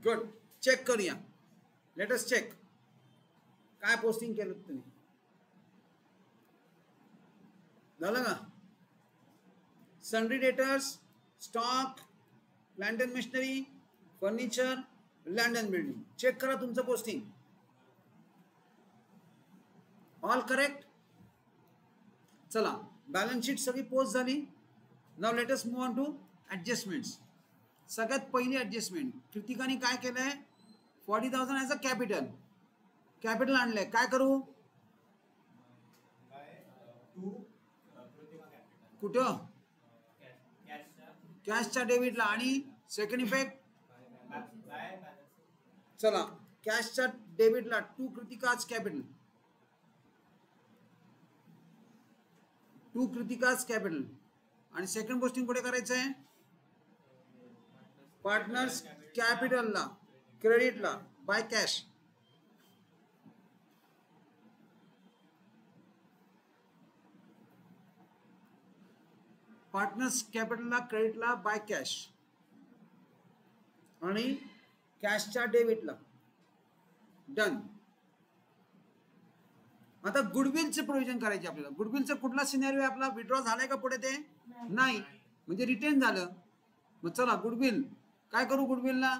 गुड. चेक करूया. लेट अस चेक काय पोस्टिंग केलं तुम्ही. झालं का? Sundry debtors, stock, plant and machinery, furniture, land and building. Check करा तुमचं पोस्टिंग. All correct. चला, बॅलन्स शीट सगळी पोस्ट झाली. Now let us move on to adjustments. सगळ्यात पहिली ऍडजस्टमेंट कृतिकाने काय केलंय, 40,000 ॲज अ कॅपिटल. कॅपिटल आणलंय. काय करू? कुठं? कॅशच्या डेबिटला. आणि सेकंड इफेक्ट, चला कॅशच्या डेबिटला to Kritika's capital. To Kritika's capital. आणि सेकंड पोस्टिंग कुठे करायचं आहे? पार्टनर्स कॅपिटलला, क्रेडिटला बाय कॅश. पार्टनर्स कॅपिटलला, क्रेडिटला बाय कॅश आणि कॅशच्या डेबिटला. डन. आता गुडविलचे प्रोव्हिजन करायचे आपल्याला. गुडविलचा कुठला सिनेरियो आहे आपला? विड्रॉ झालाय का पुढे? ते नाही, म्हणजे रिटेन झालं. मग चला गुडविल काय करू? गुडविलला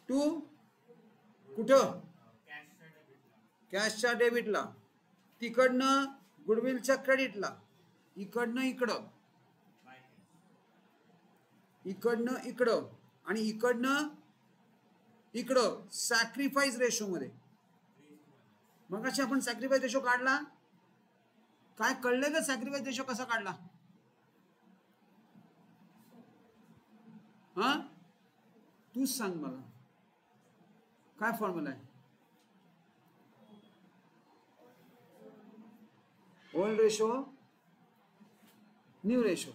टू कुठं? कॅशच्या डेबिटला. तिकडनं गुडविलच्या क्रेडिटला. इकडनं इकडं, इकडनं इकडं, आणि इकडनं इकडं सॅक्रिफाईस रेशो मध्ये. मग अशी आपण सॅक्रिफाईस रेशो काढला. काय कळलं का सॅक्रिफाईस रेशो कसा काढला? हा, तूच सांग मला. काय फॉर्म्युला आहे? Old ratio, new ratio.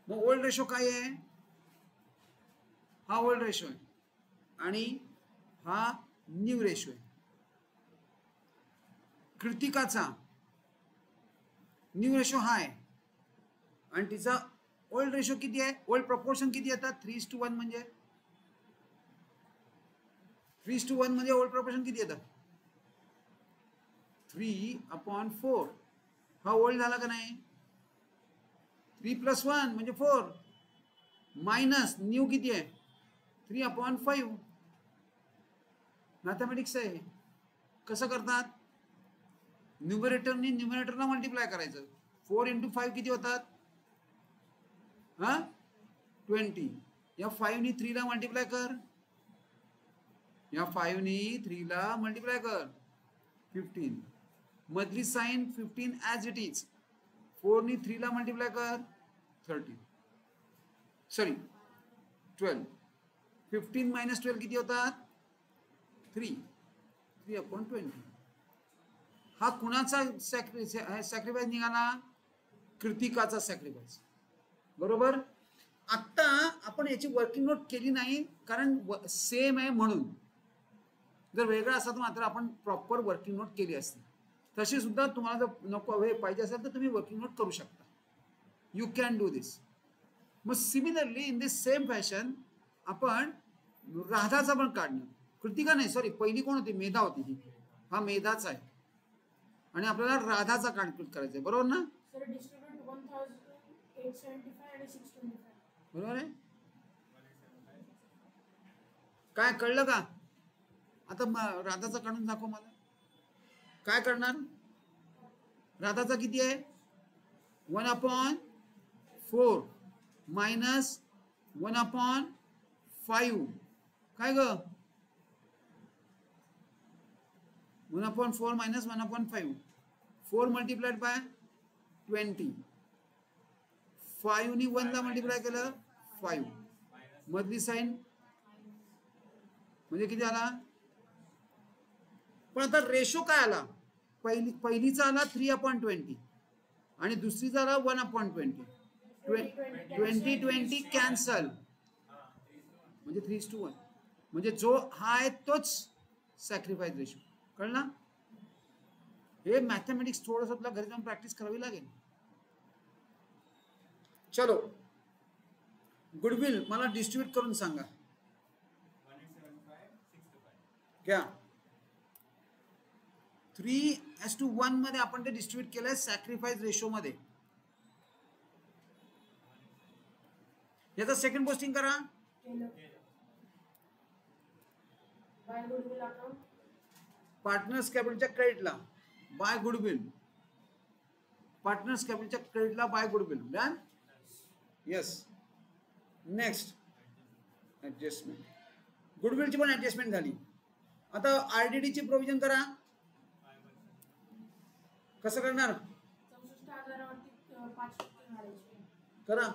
मग ओल्ड रेशो काय आहे? हा ओल्ड रेशो आहे आणि हा न्यू रेशो आहे. कृतिकाचा न्यू रेशो हा आहे आणि तिचा ओल्ड रेशो किती आहे? ओल्ड प्रपोर्शन किती येतात? 3:1. म्हणजे 3:1 म्हणजे ओल्ड प्रपोर्शन किती येतात? 3/4. हा ओल्ड झाला का नाही? 3 + 1 म्हणजे 4 मायनस न्यू किती आहे? 3/5. मॅथमॅटिक्स आहे. कसं करतात? न्यूमरेटरनी न्यूमरेटरला मल्टिप्लाय करायचं. 4 × 5 किती होतात? 20. या 5 नी 3 ला मल्टिप्लाय कर. या 5 नी 3 ला मल्टिप्लाय कर. 15. मधली साइन 15 ॲज इट इज. 4 नी 3 ला मल्टिप्लाय कर. 30. सॉरी 12. 15 - 12 किती होतात? 3. 3/20. हा कुणाचा सॅक्रिफाईस निघाला? कृतिकाचा सॅक्रिफाईस. बरोबर. आता आपण याची वर्किंग नोट केली नाही कारण सेम आहे म्हणून. जर वेगळा असता तर मात्र आपण प्रॉपर वर्किंग नोट केली असती. तशी सुद्धा तुम्हाला जर नको हे पाहिजे असेल तर तुम्ही वर्किंग नोट करू शकता. यू कॅन डू दिस. मग similarly in this same fashion आपण राधाचा पण काढणं. कृतिका नाही, सॉरी, पहिली कोण होती? मेधा होती. ही हा मेधाचा आहे आणि आपल्याला राधाचा कॅल्क्युलेट करायचा आहे. बरोबर ना? सर डिस्ट्रीब्यूट 1875 आणि 625. बरोबर आहे. काय कळलं का? आता राधाचा काढून दाखव मला. काय करणार? राधाचा किती आहे? 1/4 मायनस 1/5. काय ग? 1/4 मायनस 1/5. 4 multiplied by 20. 5 नी 1 ला मल्टिप्लाय केलं 5. मधली साईन म्हणजे किती आला? पण आता रेशो काय आला? पहिलीचा आला 3/20 आणि दुसरीचा आला 1/20. 20 कॅन्सल म्हणजे 3:1. म्हणजे जो हा आहे तोच सॅक्रिफाईस रेशो. कळलं? हे मॅथमॅटिक्स थोडंसं तुला घरी जाऊन प्रॅक्टिस करावी लागेल. चलो, गुडविल मला डिस्ट्रीब्यूट करून सांगा. क्या 3:1 मध्ये आपण ते डिस्ट्रीब्यूट केलंय सॅक्रिफाईस रेशो मध्ये. याचा सेकंड पोस्टिंग करा. बाय गुडविल अकाउंट पार्टनर्स कॅपिटलच्या क्रेडिटला बाय गुडविल. पार्टनर्स कॅपिटलच्या क्रेडिटला by goodwill. Done? Yes. Next adjustment. गुडविलची पण ऍडजस्टमेंट झाली. आता आरडीडी ची प्रोव्हिजन करा. कसं करणार? 64,000 वरती 5% वाढायचे. करा.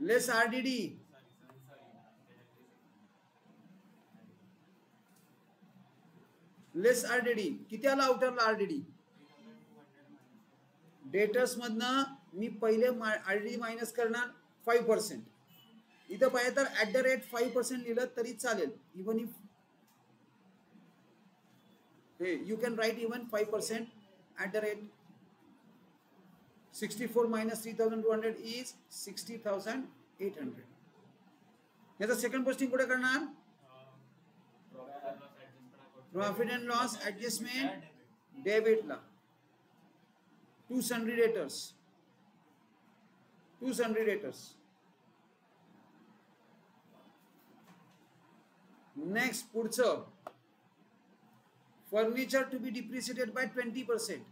लेस आरडीडी. लेस आरडीडी. किती आला आउटरला आरडीडी? डेटर्स मधनं मी पहिले आरडीडी मायनस करणार 5%. इथं पाहिजे तर @5% लिहिलं तरी चालेल. Even if you can write even 5% @64 minus 3,200 is 60,800. याचा सेकंड पोस्टिंग कुठे करणार? प्रॉफिट अँड लॉस ऍडजस्टमेंट डेबिटला. To sundry debtors. नेक्स्ट पुढचं furniture to be depreciated by 20%.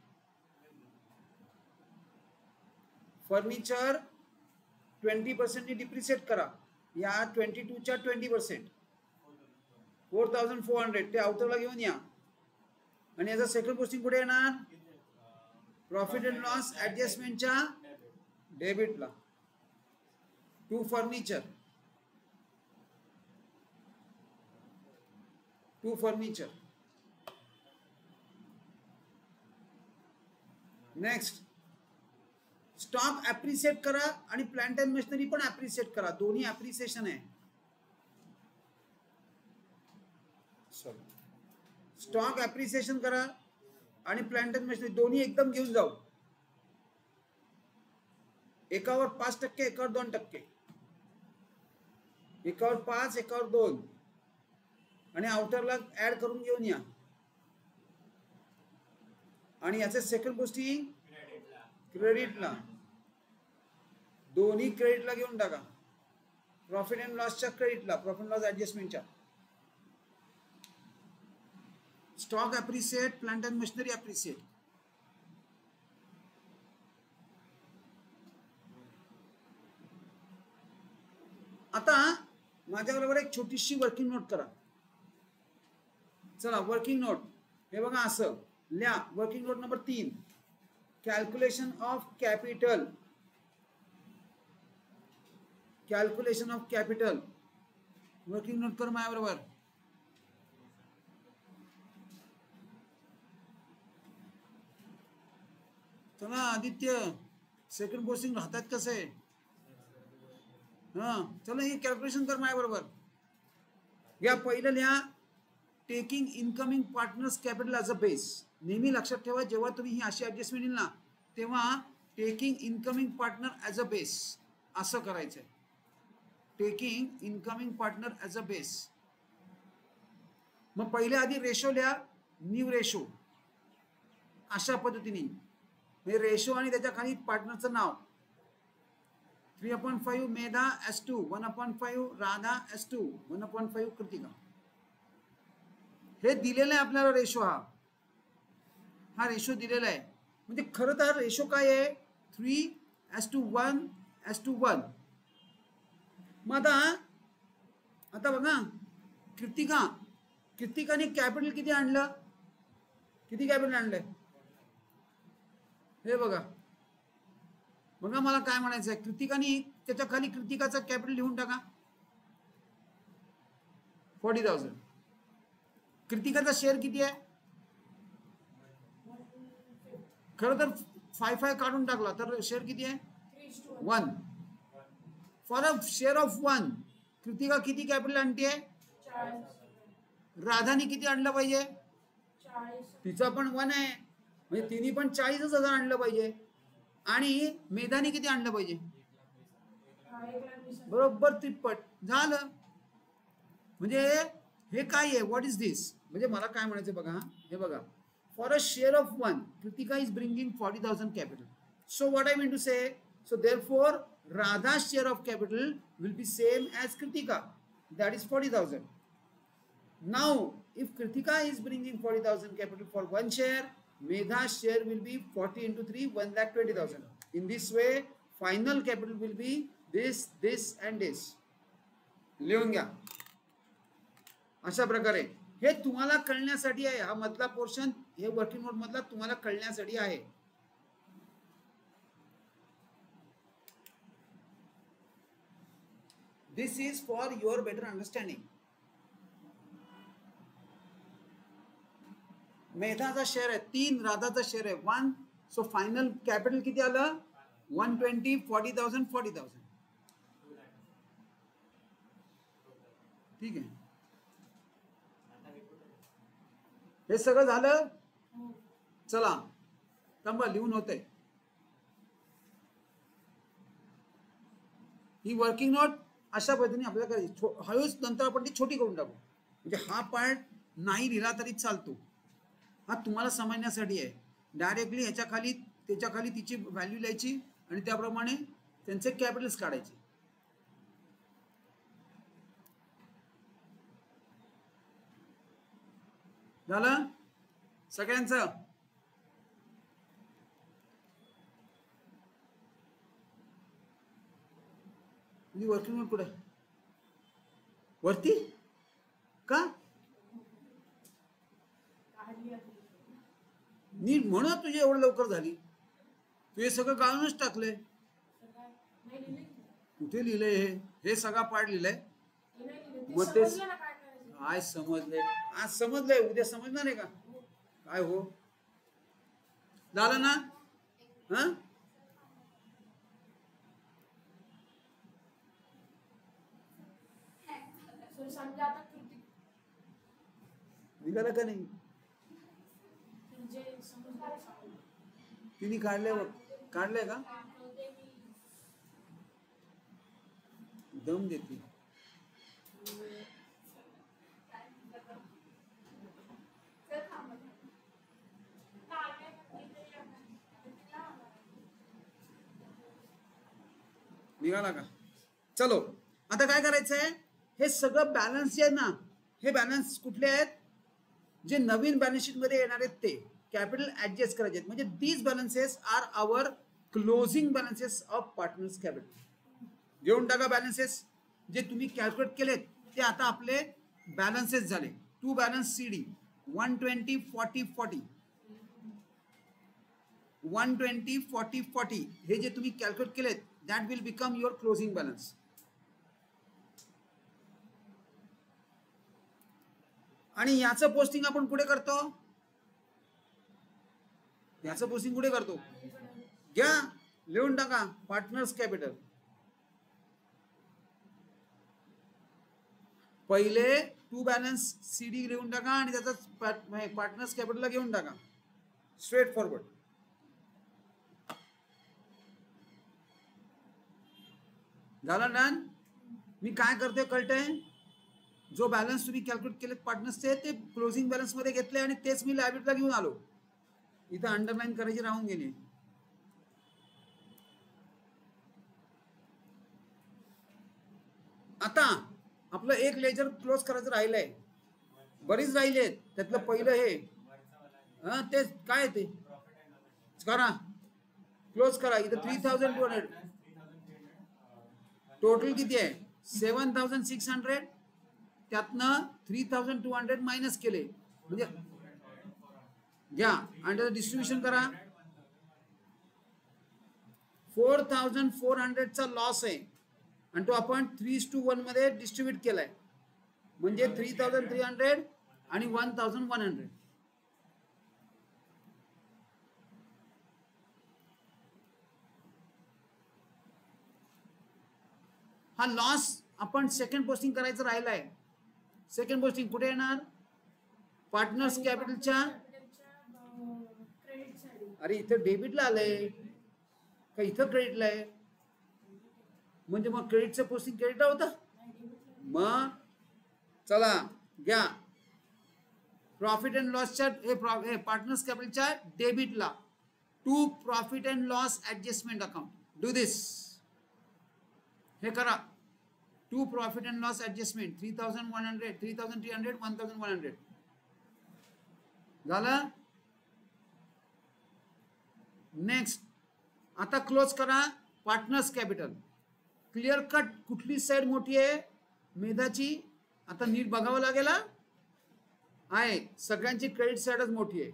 Furniture 20% नी डिप्रिसिएट करा. या 22 च्या 20% 4,400 ते आउटरला घेऊन या. आणि याचा सेकंड पोस्टिंग कुठे येणार? प्रॉफिट अँड लॉस ऍडजस्टमेंटच्या डेबिटला. टू फर्निचर. नेक्स्ट स्टॉक ऍप्रिशिएट करा आणि प्लांट अँड मशिनरी पण ऍप्रिशिएट करा. दोन्ही ऍप्रिसिएशन आहे. स्टॉक ऍप्रिसिएशन करा आणि प्लांट अँड मशिनरी दोन्ही एकदम घेऊन जाऊ. एकावर 5%, एकावर 2%. एकावर 5, एकावर 2 आणि आउटरला ऍड करून घेऊन या. आणि याचे सेकंड पोस्टिंग क्रेडिटला. दोन्ही क्रेडिटला घेऊन टाका. प्रॉफिट अँड लॉसच्या क्रेडिटला, प्रॉफिट लॉस ऍडजस्टमेंटच्या. Stock appreciate, plant and machinery appreciate. आता माझ्याबरोबर एक छोटीशी वर्किंग नोट करा. चला वर्किंग नोट हे बघा असं लिहा. Working note number 3 calculation of capital. Working note कर माझ्या बरोबर. चला आदित्य सेकंड पोस्टिंग राहतात कसे? हा चला हे कॅल्क्युलेशन कर माझ्या बरोबर. या पहिलं लिहा taking incoming partners capital as a base. नेहमी लक्षात ठेवा जेव्हा तुम्ही ही अशी ऍडजस्टमेंट येईल ना तेव्हा taking incoming partner as a base असं करायचं आहे. Taking incoming partner as a base. मग पहिले आधी रेशो लिहा. न्यू रेशो अशा पद्धतीने म्हणजे रेशो आणि त्याच्या खाली पार्टनरचं नाव. 3/5 मेधा S2, 1/5 राधा S2, 1/5 कृतिका. हे दिलेलं आहे आपल्याला रेशो. हा रेशो दिलेला आहे. म्हणजे खरं तर रेशो काय आहे? 3:1:1. मग आता बघा, कृतिकाने कॅपिटल किती आणलं? किती कॅपिटल आणलंय? हे बघा बघा, मला काय म्हणायचं आहे, कृतिकाने त्याच्या खाली कृतिकाचा कॅपिटल लिहून टाका 40,000. कृतिकाचा शेअर किती आहे? खरं तर 5 काढून टाकला तर शेअर किती आहे? 1. For a share of 1 Kritika किती कॅपिटल आणते? राधाने किती आणलं पाहिजे? तिचा पण 1 आहे, म्हणजे तिने पण 40,000 आणलं पाहिजे. आणि मेधाने किती आणलं पाहिजे? बरोबर तिप्पट झालं. म्हणजे हे काय आहे? What is this? म्हणजे मला काय म्हणायचं बघा, हे बघा, for a share of 1 Kritika is bringing 40,000 capital. So what I mean to say, so therefore Radha's share of capital will be same as Kritika, that is 40,000. Now if Kritika is bringing 40,000 capital for one share, Medha's share will be 40 into 3, 1,20,000. In this way final capital will be this, this and this. लिहून घ्या अशा प्रकारे. हे तुम्हाला कळण्यासाठी आहे. हा मधला पोर्शन, हे वर्किंग नोट मधला तुम्हाला कळण्यासाठी आहे. This is for your better understanding. मेधाचा शेअर आहे 3, राधाचा शेअर आहे 1. सो फायनल कॅपिटल किती आलं? 120, 40,000, 40,000. ठीक आहे. हे सगळं झालं. चला थांबा, लिहून होते ही वर्किंग नोट. अशा पद्धतीने आपल्याला करायची. हळूच नंतर आपण ती छोटी करून टाकू. म्हणजे हा पार्ट नाही लिहिला तरी चालतो. हा तुम्हाला समजण्यासाठी आहे. डायरेक्टली ह्याच्या खाली त्याच्या खाली तिची व्हॅल्यू लिहायची आणि त्याप्रमाणे त्यांचे कॅपिटल्स काढायचे. झालं सगळ्यांचं? वर्किंग नोट कुठे? वरती का? नीट म्हणून तुझी एवढं लवकर झाली. तू हे सगळं गाळूनच टाकलंय. कुठे लिहिलंय? हे सगळा पार्ट लिहिलंय. मग ते काय समजलंय? आज समजलंय, उद्या समजणार आहे का? काय हो झालं ना? हा निघाला का नाही? तिने काढल्यावर काढलंय का? दम देते. निघाला का? चलो आता काय करायचंय? हे सगळं बॅलन्स आहे ना, हे बॅलन्स कुठले आहेत? जे नवीन बॅलन्स शीट मध्ये येणार आहेत ते कॅपिटल ऍडजस्ट करायचे आहेत. म्हणजे these balances are our closing balances of partners capital. घेऊन टाका बॅलन्सेस जे तुम्ही कॅल्क्युलेट केलेत ते आता आपले बॅलन्सेस झाले. 2 बॅलन्स CD 120, 40, 40, 120, 40, 40 हे जे तुम्ही कॅल्क्युलेट केलेत that will become your closing balance. आणि याचं पोस्टिंग आपण कुठे करतो? याचं पोस्टिंग कुठे करतो? घ्या लिहून टाका पार्टनर्स कॅपिटल. पहिले 2 बॅलन्स CD लिहून टाका आणि त्याचा पार्टनर्स कॅपिटलला घेऊन टाका. Straight forward. झालं ना? मी काय करते कळतंय? जो बॅलन्स तुम्ही कॅल्क्युलेट केले पार्टनर्सचे ते क्लोजिंग बॅलन्स मध्ये घेतले आणि तेच मी लायबिलिटीला घेऊन आलो. इथं अंडरलाईन करायची राहून गेली. आता आपलं एक लेजर क्लोज करायचं राहिलंय, बरीच राहिलेत. त्यातलं पहिलं हे ते काय ते करा, क्लोज करा. इथं 3200 टोटल किती आहे 7600. त्यातनं 3200 मायनस केले म्हणजे घ्या आणि त्याचं डिस्ट्रीब्युशन करा. 4400 चा लॉस आहे आणि तो आपण 3:1 मध्ये डिस्ट्रीब्यूट केलाय म्हणजे 3300 आणि 1100. हा लॉस आपण सेकंड पोस्टिंग करायचं राहिलाय. सेकंड पोस्टिंग कुठे येणार, पार्टनर्स कॅपिटलच्या. अरे इथं डेबिटला आलंय का इथं क्रेडिटला आहे, म्हणजे मग क्रेडिटचं पोस्टिंग क्रेडिटला होतं. मग चला घ्या प्रॉफिट अँड लॉसच्या हे पार्टनर्स कॅपिटलच्या डेबिटला to profit and loss adjustment account. Do this, हे करा. To profit and loss adjustment 3100 3300 1100 झालं. नेक्स्ट आता क्लोज करा पार्टनर्स कॅपिटल. क्लिअर कट कुठली साइड मोठी आहे मेधाची, आता नीट बघावं लागेल. आहे सगळ्यांची क्रेडिट साइडच मोठी आहे.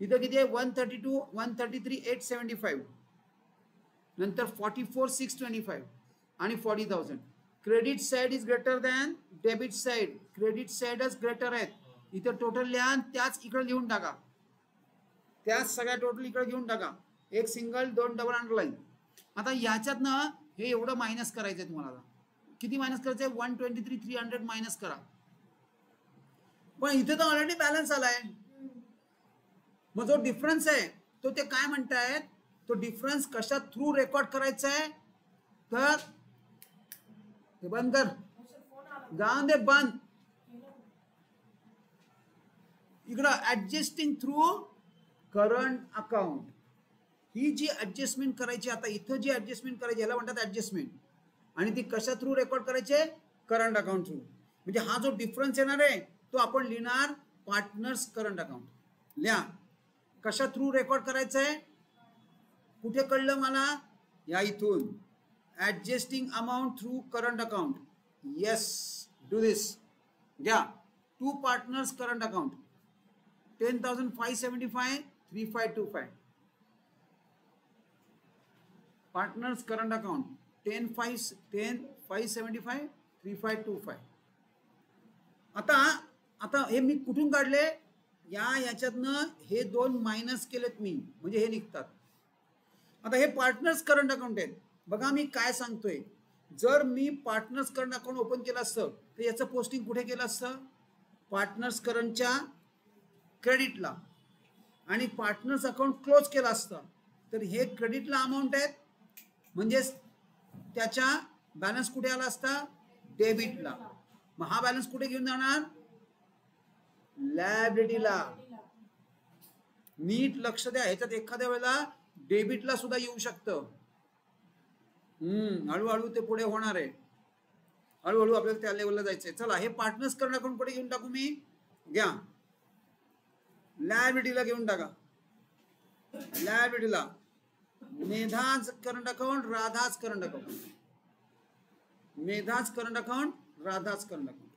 इथं किती आहे 132 133,875 नंतर 44,625 आणि 40,000. Credit side is greater than debit side. Credit साइडच ग्रेटर आहेत. इथं टोटल लिहा, त्याच इकडे लिहून टाका. त्याच सगळ्या टोटल इकडे घेऊन टाका. एक सिंगल, दोन डबल अंडरलाईन. आता याच्यात ना हे एवढं मायनस करायचंय तुम्हाला. किती मायनस करायचंय 123,300 मायनस करा. पण इथे तर ऑलरेडी बॅलन्स आलाय. मग जो डिफरन्स आहे तो ते काय म्हणतायत, तो डिफरन्स कशा थ्रू रेकॉर्ड करायचा आहे, तर ते बंद कर, जाऊन दे बंद. इकडं ऍडजस्टिंग थ्रू करंट अकाउंट. ही जी ऍडजस्टमेंट करायची, आता इथं जी ऍडजस्टमेंट करायची याला म्हणतात ऍडजस्टमेंट. आणि ती कशा थ्रू रेकॉर्ड करायचे, करंट अकाउंट थ्रू. म्हणजे हा जो डिफरन्स येणार आहे तो आपण लिहिणार पार्टनर्स करंट अकाउंट. लिहा कशा थ्रू रेकॉर्ड करायचं आहे, कुठे कळलं मला, या इथून adjusting amount through current account. Yes, do this. घ्या to partners current account 10,575 3525. Partners current account 10,575 3525. आता हे मी कुठून काढले, याच्यातनं हे दोन मायनस केलेत मी, म्हणजे हे निघतात. आता हे पार्टनर्स करंट अकाउंट आहेत. बघा मी काय सांगतोय, जर मी पार्टनर्स करंट अकाउंट ओपन केलं असतं तर याचं पोस्टिंग कुठे केलं असतं, पार्टनर्स करंटच्या क्रेडिटला, आणि पार्टनर्स अकाउंट क्लोज केलं असतं तर हे क्रेडिटला अमाऊंट आहेत, म्हणजे त्याच्या बॅलन्स कुठे आला असता, डेबिटला. मग हा बॅलन्स कुठे घेऊन जाणार, लायबिलिटीला. नीट लक्ष द्या, ह्याच्यात एखाद्या वेळेला डेबिटला सुद्धा येऊ शकतं. हळूहळू ते पुढे होणार आहे. हळूहळू आपल्याला त्या लेवलला जायचंय. चला हे पार्टनर्स करंट अकाउंट कुठे घेऊन टाकू मी, घ्या लायबिलिटीला घेऊन टाका. लायबिलिटीला Medha's current account, Radha's current account, Medha's current account, Radha's current account.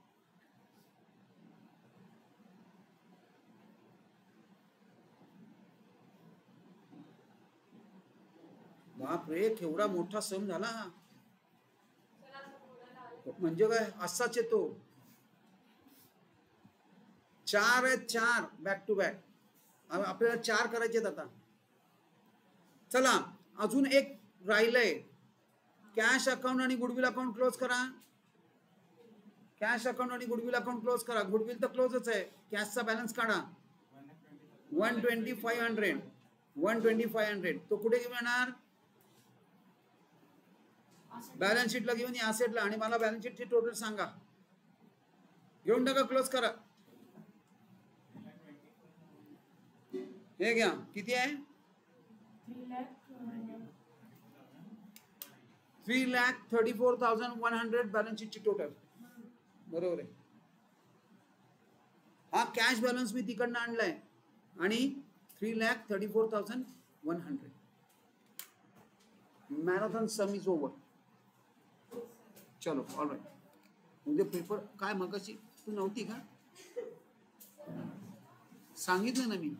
बापरे केवढा मोठा सम झाला. म्हणजे काय असाच येतो. 4 आहेत, 4 बॅक टू बॅक. आपल्याला 4 करायचे आहेत आता. चला अजून एक राहिलंय, कॅश अकाउंट आणि गुडविल अकाउंट क्लोज करा. कॅश अकाउंट आणि गुडविल अकाउंट क्लोज करा. गुडविल तर क्लोजच आहे, कॅशचा बॅलन्स काढा 12500. 12500 तो कुठे घेऊन येणार, बॅलन्स शीटला घेऊन या, असेटला. आणि मला बॅलन्स शीटची टोटल सांगा, घेऊन टाका, क्लोज करा. हे घ्या किती आहे 3,34,100 बॅलन्स शीटची टोटल. बरोबर आहे. हा कॅश बॅलन्स मी तिकडनं आणलाय आणि 3,34,100. Marathon some is over. चलो ऑल राईट. म्हणजे पेपर काय मगाशी तू नव्हती का? सांगितलं ना मी.